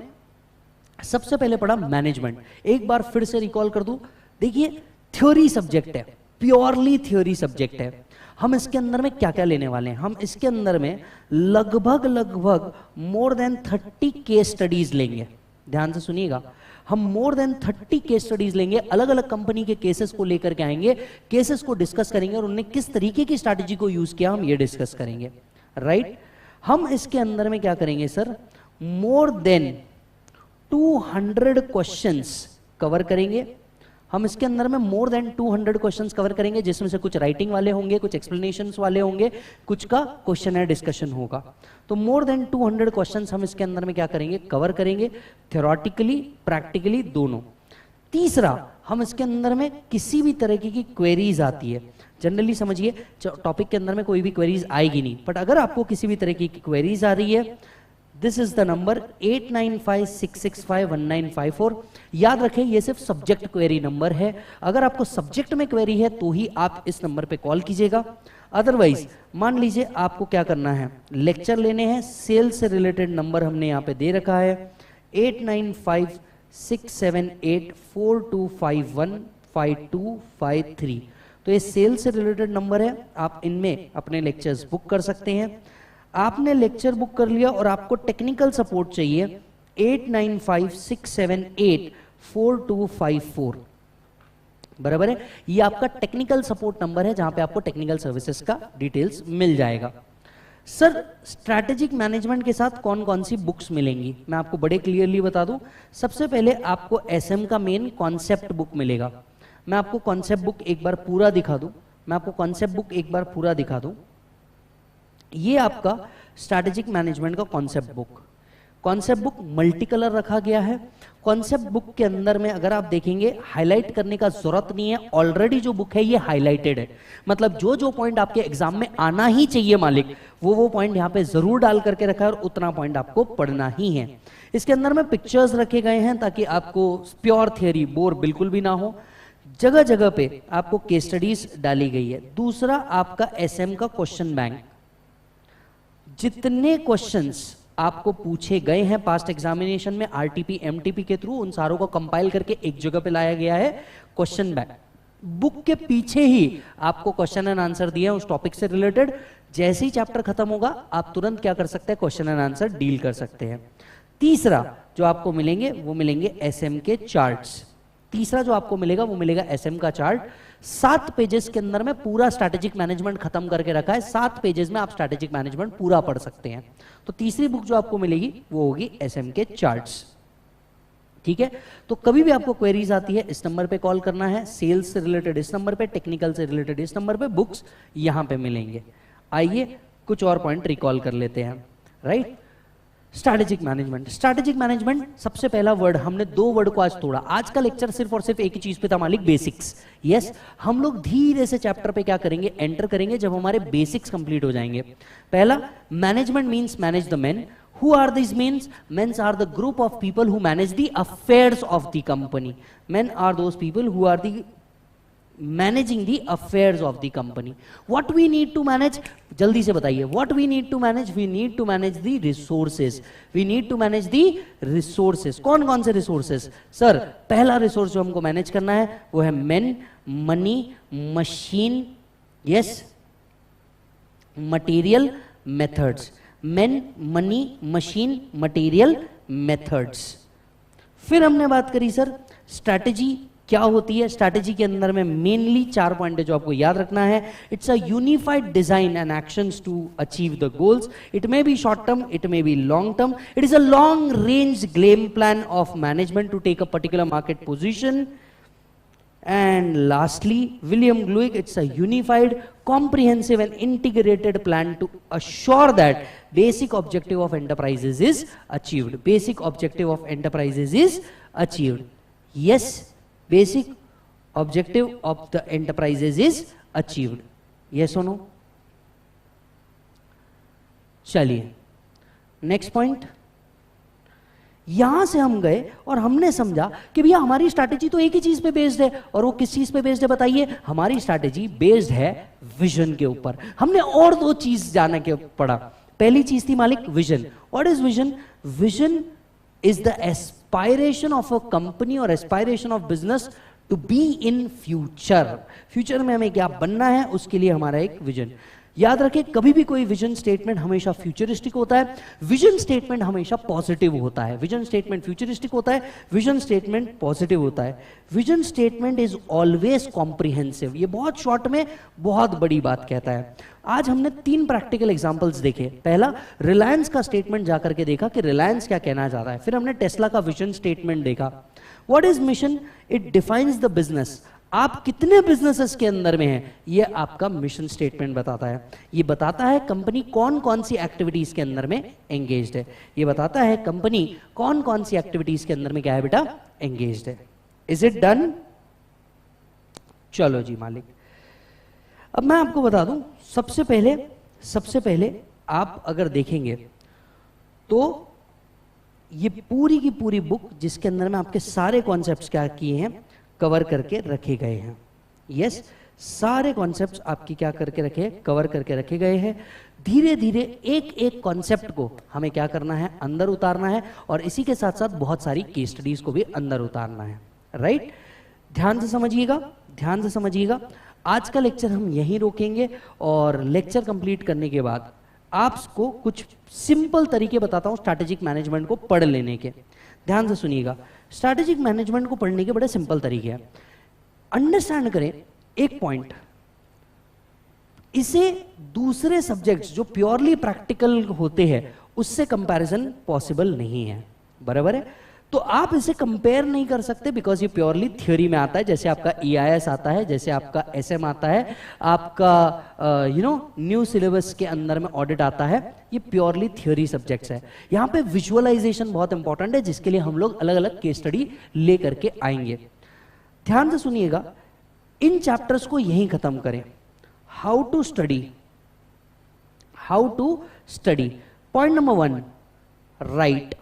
सबसे पहले पढ़ा मैनेजमेंट। एक बार फिर से रिकॉल कर दूं, देखिए थ्योरी सब्जेक्ट है, प्योरली थ्योरी सब्जेक्ट है। हम इसके अंदर में क्या क्या लेने वाले हैं, हम इसके अंदर में लगभग लगभग मोर देन 30 केस स्टडीज लेंगे। ध्यान से सुनिएगा, हम मोर देन 30 केस स्टडीज लेंगे, अलग अलग कंपनी के केसेस को लेकर के आएंगे, केसेस को डिस्कस करेंगे और उन्होंने किस तरीके की स्ट्रैटेजी को यूज किया हम ये डिस्कस करेंगे। राइट, हम इसके अंदर में क्या करेंगे sir, more than 200 questions cover करेंगे। हम इसके अंदर में मोर देन 200 क्वेश्चंस कवर करेंगे, जिसमें से कुछ राइटिंग वाले होंगे, कुछ एक्सप्लेनेशंस वाले होंगे, कुछ का क्वेश्चन है डिस्कशन होगा। तो मोर देन 200 क्वेश्चंस हम इसके अंदर में क्या करेंगे, कवर करेंगे, थ्योरेटिकली प्रैक्टिकली दोनों। तीसरा, हम इसके अंदर में किसी भी तरह की क्वेरीज आती है, जनरली समझिए टॉपिक के अंदर में कोई भी क्वेरीज आएगी नहीं, बट अगर आपको किसी भी तरह की क्वेरीज आ रही है, दिस इज द नंबर 8956651954। याद रखें ये सिर्फ सब्जेक्ट क्वेरी नंबर है, अगर आपको सब्जेक्ट में क्वेरी है तो ही आप इस नंबर पे कॉल कीजिएगा। अदरवाइज मान लीजिए आपको क्या करना है, लेक्चर लेने हैं, सेल्स से रिलेटेड नंबर हमने यहाँ पे दे रखा है 89567842515253। तो ये सेल्स से रिलेटेड नंबर है, आप इनमें अपने लेक्चर्स बुक कर सकते हैं। आपने लेक्चर बुक कर लिया और आपको टेक्निकल सपोर्ट चाहिए 8956784254, बराबर है, ये आपका टेक्निकल सपोर्ट नंबर है जहां पे आपको टेक्निकल सर्विसेज का डिटेल्स मिल जाएगा। सर स्ट्रैटेजिक मैनेजमेंट के साथ कौन कौन सी बुक्स मिलेंगी, मैं आपको बड़े क्लियरली बता दूं। सबसे पहले आपको एसएम का मेन कॉन्सेप्ट बुक मिलेगा। मैं आपको कॉन्सेप्ट बुक एक बार पूरा दिखा दूं, ये आपका स्ट्रैटेजिक मैनेजमेंट का कॉन्सेप्ट बुक मल्टी कलर रखा गया है। कॉन्सेप्ट बुक के अंदर में अगर आप देखेंगे हाईलाइट करने का जरूरत नहीं है, ऑलरेडी जो बुक है ये हाईलाइटेड है, मतलब जो जो पॉइंट आपके एग्जाम में आना ही चाहिए मालिक, वो पॉइंट यहाँ पे जरूर डाल करके रखा है और उतना पॉइंट आपको पढ़ना ही है। इसके अंदर में पिक्चर्स रखे गए हैं ताकि आपको प्योर थियरी बोर बिल्कुल भी ना हो, जगह जगह पे आपको केस स्टडीज डाली गई है। दूसरा आपका एसएम का क्वेश्चन बैंक, जितने क्वेश्चंस आपको पूछे गए हैं पास्ट एग्जामिनेशन में आरटीपी एमटीपी के थ्रू, उन सारों को कंपाइल करके एक जगह पे लाया गया है क्वेश्चन बैंक। बुक के पीछे ही आपको क्वेश्चन एंड आंसर दिए हैं उस टॉपिक से रिलेटेड, जैसे ही चैप्टर खत्म होगा आप तुरंत क्या कर सकते हैं, क्वेश्चन एंड आंसर डील कर सकते हैं। तीसरा जो आपको मिलेंगे वो मिलेंगे एसएम के चार्ट्स। तीसरा जो आपको मिलेगा वो मिलेगा एसएम का चार्ट। 7 पेजेस के अंदर में पूरा स्ट्रैटेजिक मैनेजमेंट खत्म करके रखा है, 7 पेजेस में आप स्ट्रैटेजिक मैनेजमेंट पूरा पढ़ सकते हैं। तो तीसरी बुक जो आपको मिलेगी वो होगी एसएम के चार्ट्स। ठीक है, तो कभी भी आपको क्वेरीज आती है इस नंबर पे कॉल करना है, सेल्स से रिलेटेड इस नंबर पे, टेक्निकल से रिलेटेड इस नंबर पे, बुक्स यहां पे मिलेंगे। आइए कुछ और पॉइंट रिकॉल कर लेते हैं। राइट, स्ट्रैटेजिक मैनेजमेंट सबसे पहला वर्ड, हमने 2 वर्ड को आज तोड़ा। आज का लेक्चर सिर्फ और सिर्फ एक ही चीज पे था मालिक, बेसिक्स। यस, हम लोग धीरे से चैप्टर पे क्या करेंगे, एंटर करेंगे जब हमारे बेसिक्स कंप्लीट हो जाएंगे। पहला, management means manage the man. Who are these men? Men are the group of people who manage the affairs of the company. Men are those people who are the managing the affairs of the company. What we need to manage? जल्दी से बताइए, what we need to manage? We need to manage the resources. We need to manage the resources. कौन कौन से resources? Sir पहला resource जो हमको manage करना है वो है men, money, machine, yes, material, methods. Men, money, machine, material, methods. फिर हमने बात करी सर स्ट्रैटेजी क्या होती है। स्ट्रैटेजी के अंदर में मेनली 4 पॉइंट है जो आपको याद रखना है। It's a unified design and actions to achieve the goals. It may be short term, it may be long term. It is a long range game plan of management to take a particular market position. And lastly, William Gluick, it's a unified, comprehensive and integrated plan to assure that basic objective of enterprises is achieved. Basic objective of enterprises is achieved. Yes, basic objective of the enterprises is achieved. Yes or no? चलिए, next point. यहां से हम गए और हमने समझा कि भैया हमारी स्ट्रैटेजी तो एक ही चीज पे बेस्ड है, और वो किस चीज पे बेस्ड है बताइए? हमारी स्ट्रैटेजी बेस्ड है विजन के ऊपर. हमने और दो चीज जाना के पड़ा. पहली चीज थी मालिक vision. What is vision? Vision is the aspiration of a company और aspiration of business to be in future. Future में हमें क्या बनना है, उसके लिए हमारा एक विजन. याद रखें, कभी भी कोई विजन स्टेटमेंट हमेशा फ्यूचरिस्टिक होता है, विजन स्टेटमेंट हमेशा पॉजिटिव होता है. विजन स्टेटमेंट फ्यूचरिस्टिक होता है, विजन स्टेटमेंट पॉजिटिव होता है. Vision statement is always comprehensive. ये बहुत शॉर्ट में बहुत बड़ी बात कहता है. आज हमने 3 प्रैक्टिकल एग्जांपल्स देखे. पहला, रिलायंस का स्टेटमेंट जाकर के देखा कि रिलायंस क्या कहना चाहता है. फिर हमने टेस्ला का विजन स्टेटमेंट देखा. What is mission? It defines the business. आप कितने बिजनेसेस के अंदर में हैं, ये आपका मिशन स्टेटमेंट बताता है. ये बताता है कंपनी कौन कौन सी एक्टिविटीज के अंदर में एंगेज्ड है. ये बताता है कंपनी कौन कौन सी एक्टिविटीज के अंदर में क्या है बेटा, एंगेज्ड है. Is it done? चलो जी मालिक, अब मैं आपको बता दूं, सबसे पहले आप अगर देखेंगे तो ये पूरी की पूरी बुक जिसके अंदर में आपके सारे कॉन्सेप्ट्स क्या किए हैं, कवर करके रखे गए हैं. यस, सारे कॉन्सेप्ट्स आपकी क्या करके रखे, कवर करके रखे गए हैं. धीरे धीरे एक एक कॉन्सेप्ट को हमें क्या करना है, अंदर उतारना है, और इसी के साथ साथ बहुत सारी केस स्टडीज को भी अंदर उतारना है. राइट? ध्यान से समझिएगा, ध्यान से समझिएगा. आज का लेक्चर हम यहीं रोकेंगे, और लेक्चर कंप्लीट करने के बाद आपको कुछ सिंपल तरीके बताता हूं स्ट्रैटेजिक मैनेजमेंट को पढ़ लेने के. ध्यान से सुनिएगा. स्ट्रैटेजिक मैनेजमेंट को पढ़ने के बड़े सिंपल तरीके हैं. अंडरस्टैंड करें एक पॉइंट, इसे दूसरे सब्जेक्ट्स जो प्योरली प्रैक्टिकल होते हैं उससे कंपैरिजन पॉसिबल नहीं है. बराबर है? तो आप इसे कंपेयर नहीं कर सकते, बिकॉज ये प्योरली थ्योरी में आता है. जैसे आपका EIS आता है, जैसे आपका SM आता है, आपका न्यू सिलेबस के अंदर में ऑडिट आता है, ये प्योरली थ्योरी सब्जेक्ट्स है. यहाँ पे विजुअलाइजेशन बहुत इंपॉर्टेंट है, जिसके लिए हम लोग अलग अलग केस स्टडी ले करके आएंगे. ध्यान से सुनिएगा, इन चैप्टर्स को यहीं खत्म करें. How to study, how to study. Point number 1, right.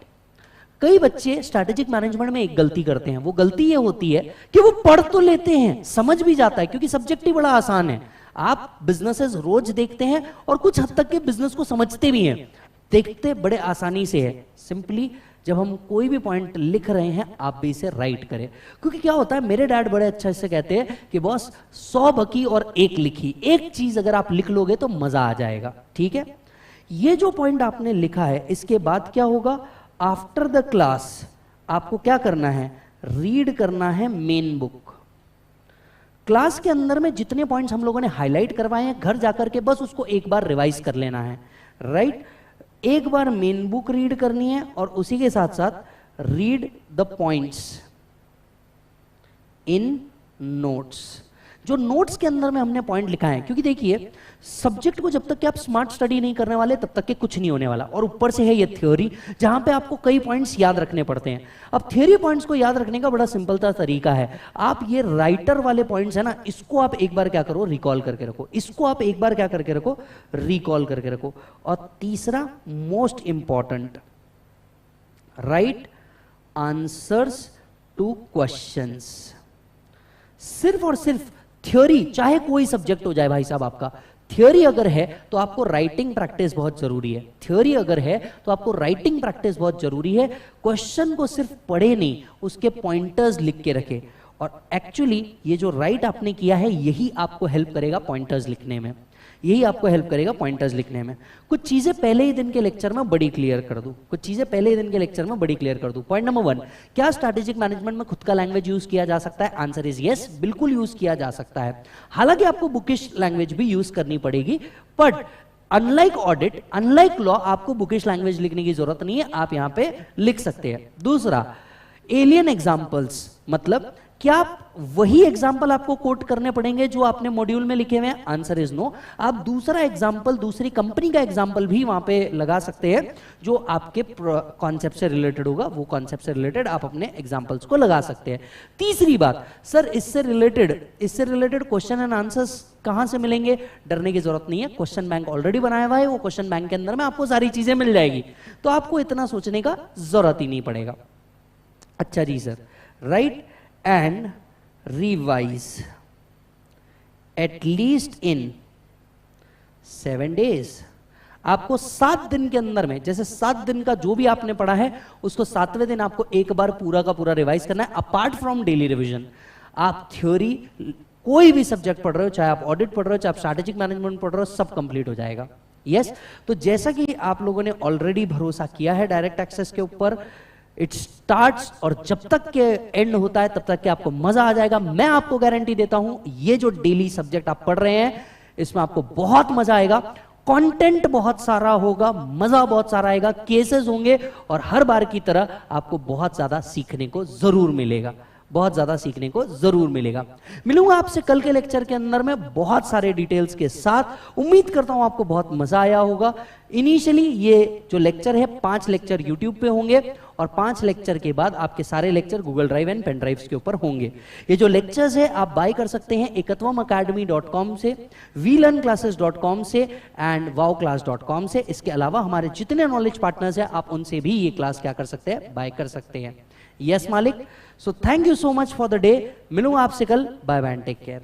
कई बच्चे स्ट्रैटेजिक मैनेजमेंट में एक गलती करते हैं. वो गलती ये होती है कि वो पढ़ तो लेते हैं, समझ भी जाता है, क्योंकि सब्जेक्ट ही बड़ा आसान है. आप बिजनेसेस रोज देखते हैं और कुछ हद तक के बिजनेस को समझते भी हैं. देखते बड़े आसानी से है. सिंपली जब हम कोई भी पॉइंट लिख रहे हैं, आप भी इसे राइट करें. क्योंकि क्या होता है, मेरे डैड बड़े अच्छा इससे कहते हैं कि बॉस 100 बकी और 1 लिखी. एक चीज अगर आप लिख लोगे तो मजा आ जाएगा. ठीक है? ये जो पॉइंट आपने लिखा है, इसके बाद क्या होगा, आफ्टर द क्लास आपको क्या करना है, रीड करना है मेन बुक. क्लास के अंदर में जितने पॉइंट्स हम लोगों ने हाईलाइट करवाए हैं, घर जाकर के बस उसको एक बार रिवाइज कर लेना है. राइट? एक बार मेन बुक रीड करनी है, और उसी के साथ साथ read the points in notes. जो नोट्स के अंदर में हमने पॉइंट लिखा है, क्योंकि देखिए सब्जेक्ट को जब तक कि आप स्मार्ट स्टडी नहीं करने वाले, तब तक के कुछ नहीं होने वाला. और ऊपर से है ये थ्योरी, जहां पे आपको कई पॉइंट्स याद रखने पड़ते हैं. अब थ्योरी पॉइंट्स को याद रखने का बड़ा सिंपल सा तरीका है. आप ये राइटर वाले पॉइंट्स है ना, इसको आप एक बार क्या करो, रिकॉल करके रखो. इसको आप एक बार क्या करके रखो, रिकॉल करके रखो. और तीसरा most important, right answers two questions. सिर्फ और सिर्फ थ्योरी, चाहे कोई सब्जेक्ट हो जाए भाई साहब, आपका थ्योरी अगर है तो आपको राइटिंग प्रैक्टिस बहुत जरूरी है. थ्योरी अगर है तो आपको राइटिंग प्रैक्टिस बहुत जरूरी है. क्वेश्चन को सिर्फ पढ़े नहीं, उसके पॉइंटर्स लिख के रखे. और एक्चुअली ये जो राइट आपने किया है, यही आपको हेल्प करेगा पॉइंटर्स लिखने में. यही आपको हेल्प करेगा पॉइंटर्स लिखने में. कुछ चीजें पहले ही दिन के लेक्चर में बड़ी क्लियर कर दूं, कुछ चीजें पहले ही दिन के लेक्चर में बड़ी क्लियर कर दूं. पॉइंट नंबर 1, क्या स्ट्रैटेजिक मैनेजमेंट में खुद का लैंग्वेज यूज किया जा सकता है? आंसर इज यस, बिल्कुल यूज किया जा सकता है. हालांकि आपको बुकिश लैंग्वेज भी यूज करनी पड़ेगी, but unlike audit, unlike law, आपको बुकिश लैंग्वेज लिखने की जरूरत नहीं है, आप यहां पे लिख सकते हैं. दूसरा, एलियन एग्जाम्पल्स, मतलब क्या वही एग्जाम्पल आपको कोट करने पड़ेंगे जो आपने मॉड्यूल में लिखे हुए हैं? Answer is no. आप दूसरा एग्जाम्पल, दूसरी कंपनी का एग्जाम्पल भी वहां पे लगा सकते हैं जो आपके कॉन्सेप्ट से रिलेटेड होगा, वो कॉन्सेप्ट से रिलेटेड आप अपने एग्जाम्पल्स को लगा सकते हैं। तीसरी बात, सर इससे रिलेटेड क्वेश्चन एंड आंसर्स कहां से मिलेंगे? डरने की जरूरत नहीं है, क्वेश्चन बैंक ऑलरेडी बनाया हुआ है, वो क्वेश्चन बैंक के अंदर में आपको सारी चीजें मिल जाएगी, तो आपको इतना सोचने का जरूरत ही नहीं पड़ेगा। अच्छा जी sir, right and revise at least in 7 days। आपको 7 दिन के अंदर में, जैसे 7 दिन का जो भी आपने पढ़ा है उसको 7वें दिन आपको एक बार पूरा का पूरा रिवाइज करना है, अपार्ट फ्रॉम डेली रिवीजन। आप थ्योरी कोई भी सब्जेक्ट पढ़ रहे हो, चाहे आप ऑडिट पढ़ रहे हो, चाहे आप स्ट्रैटेजिक मैनेजमेंट पढ़ रहे हो, सब कंप्लीट हो जाएगा। यस, तो जैसा कि आप लोगों ने ऑलरेडी भरोसा किया है डायरेक्ट एक्सेस के ऊपर, इट स्टार्ट्स, और जब तक के एंड होता है तब तक के आपको मजा आ जाएगा। मैं आपको गारंटी देता हूं, ये जो डेली सब्जेक्ट आप पढ़ रहे हैं इसमें आपको बहुत मजा आएगा, कंटेंट बहुत सारा होगा, मजा बहुत सारा आएगा, केसेस होंगे, और हर बार की तरह आपको बहुत ज्यादा सीखने को जरूर मिलेगा, बहुत ज्यादा सीखने को जरूर मिलेगा। मिलूंगा आपसे कल के लेक्चर के अंदर में बहुत सारे डिटेल्स के साथ। उम्मीद करता हूं आपको बहुत मजा आया होगा। इनिशियली ये जो लेक्चर है 5 लेक्चर यूट्यूब पे होंगे, और 5 लेक्चर के बाद आपके सारे lecture Google drive and pen drives के ऊपर होंगे। ये जो लेक्चर्स है आप बाय कर सकते हैं ekatvam.academy.com से, vlearnclasses.com से एंड wowclass.com से। इसके अलावा हमारे जितने नॉलेज पार्टनर्स हैं आप उनसे भी ये क्लास क्या कर सकते हैं, बाय कर सकते हैं। यस मालिक, so thank you so much for the day. मिलूंगा आपसे कल, bye bye and take care.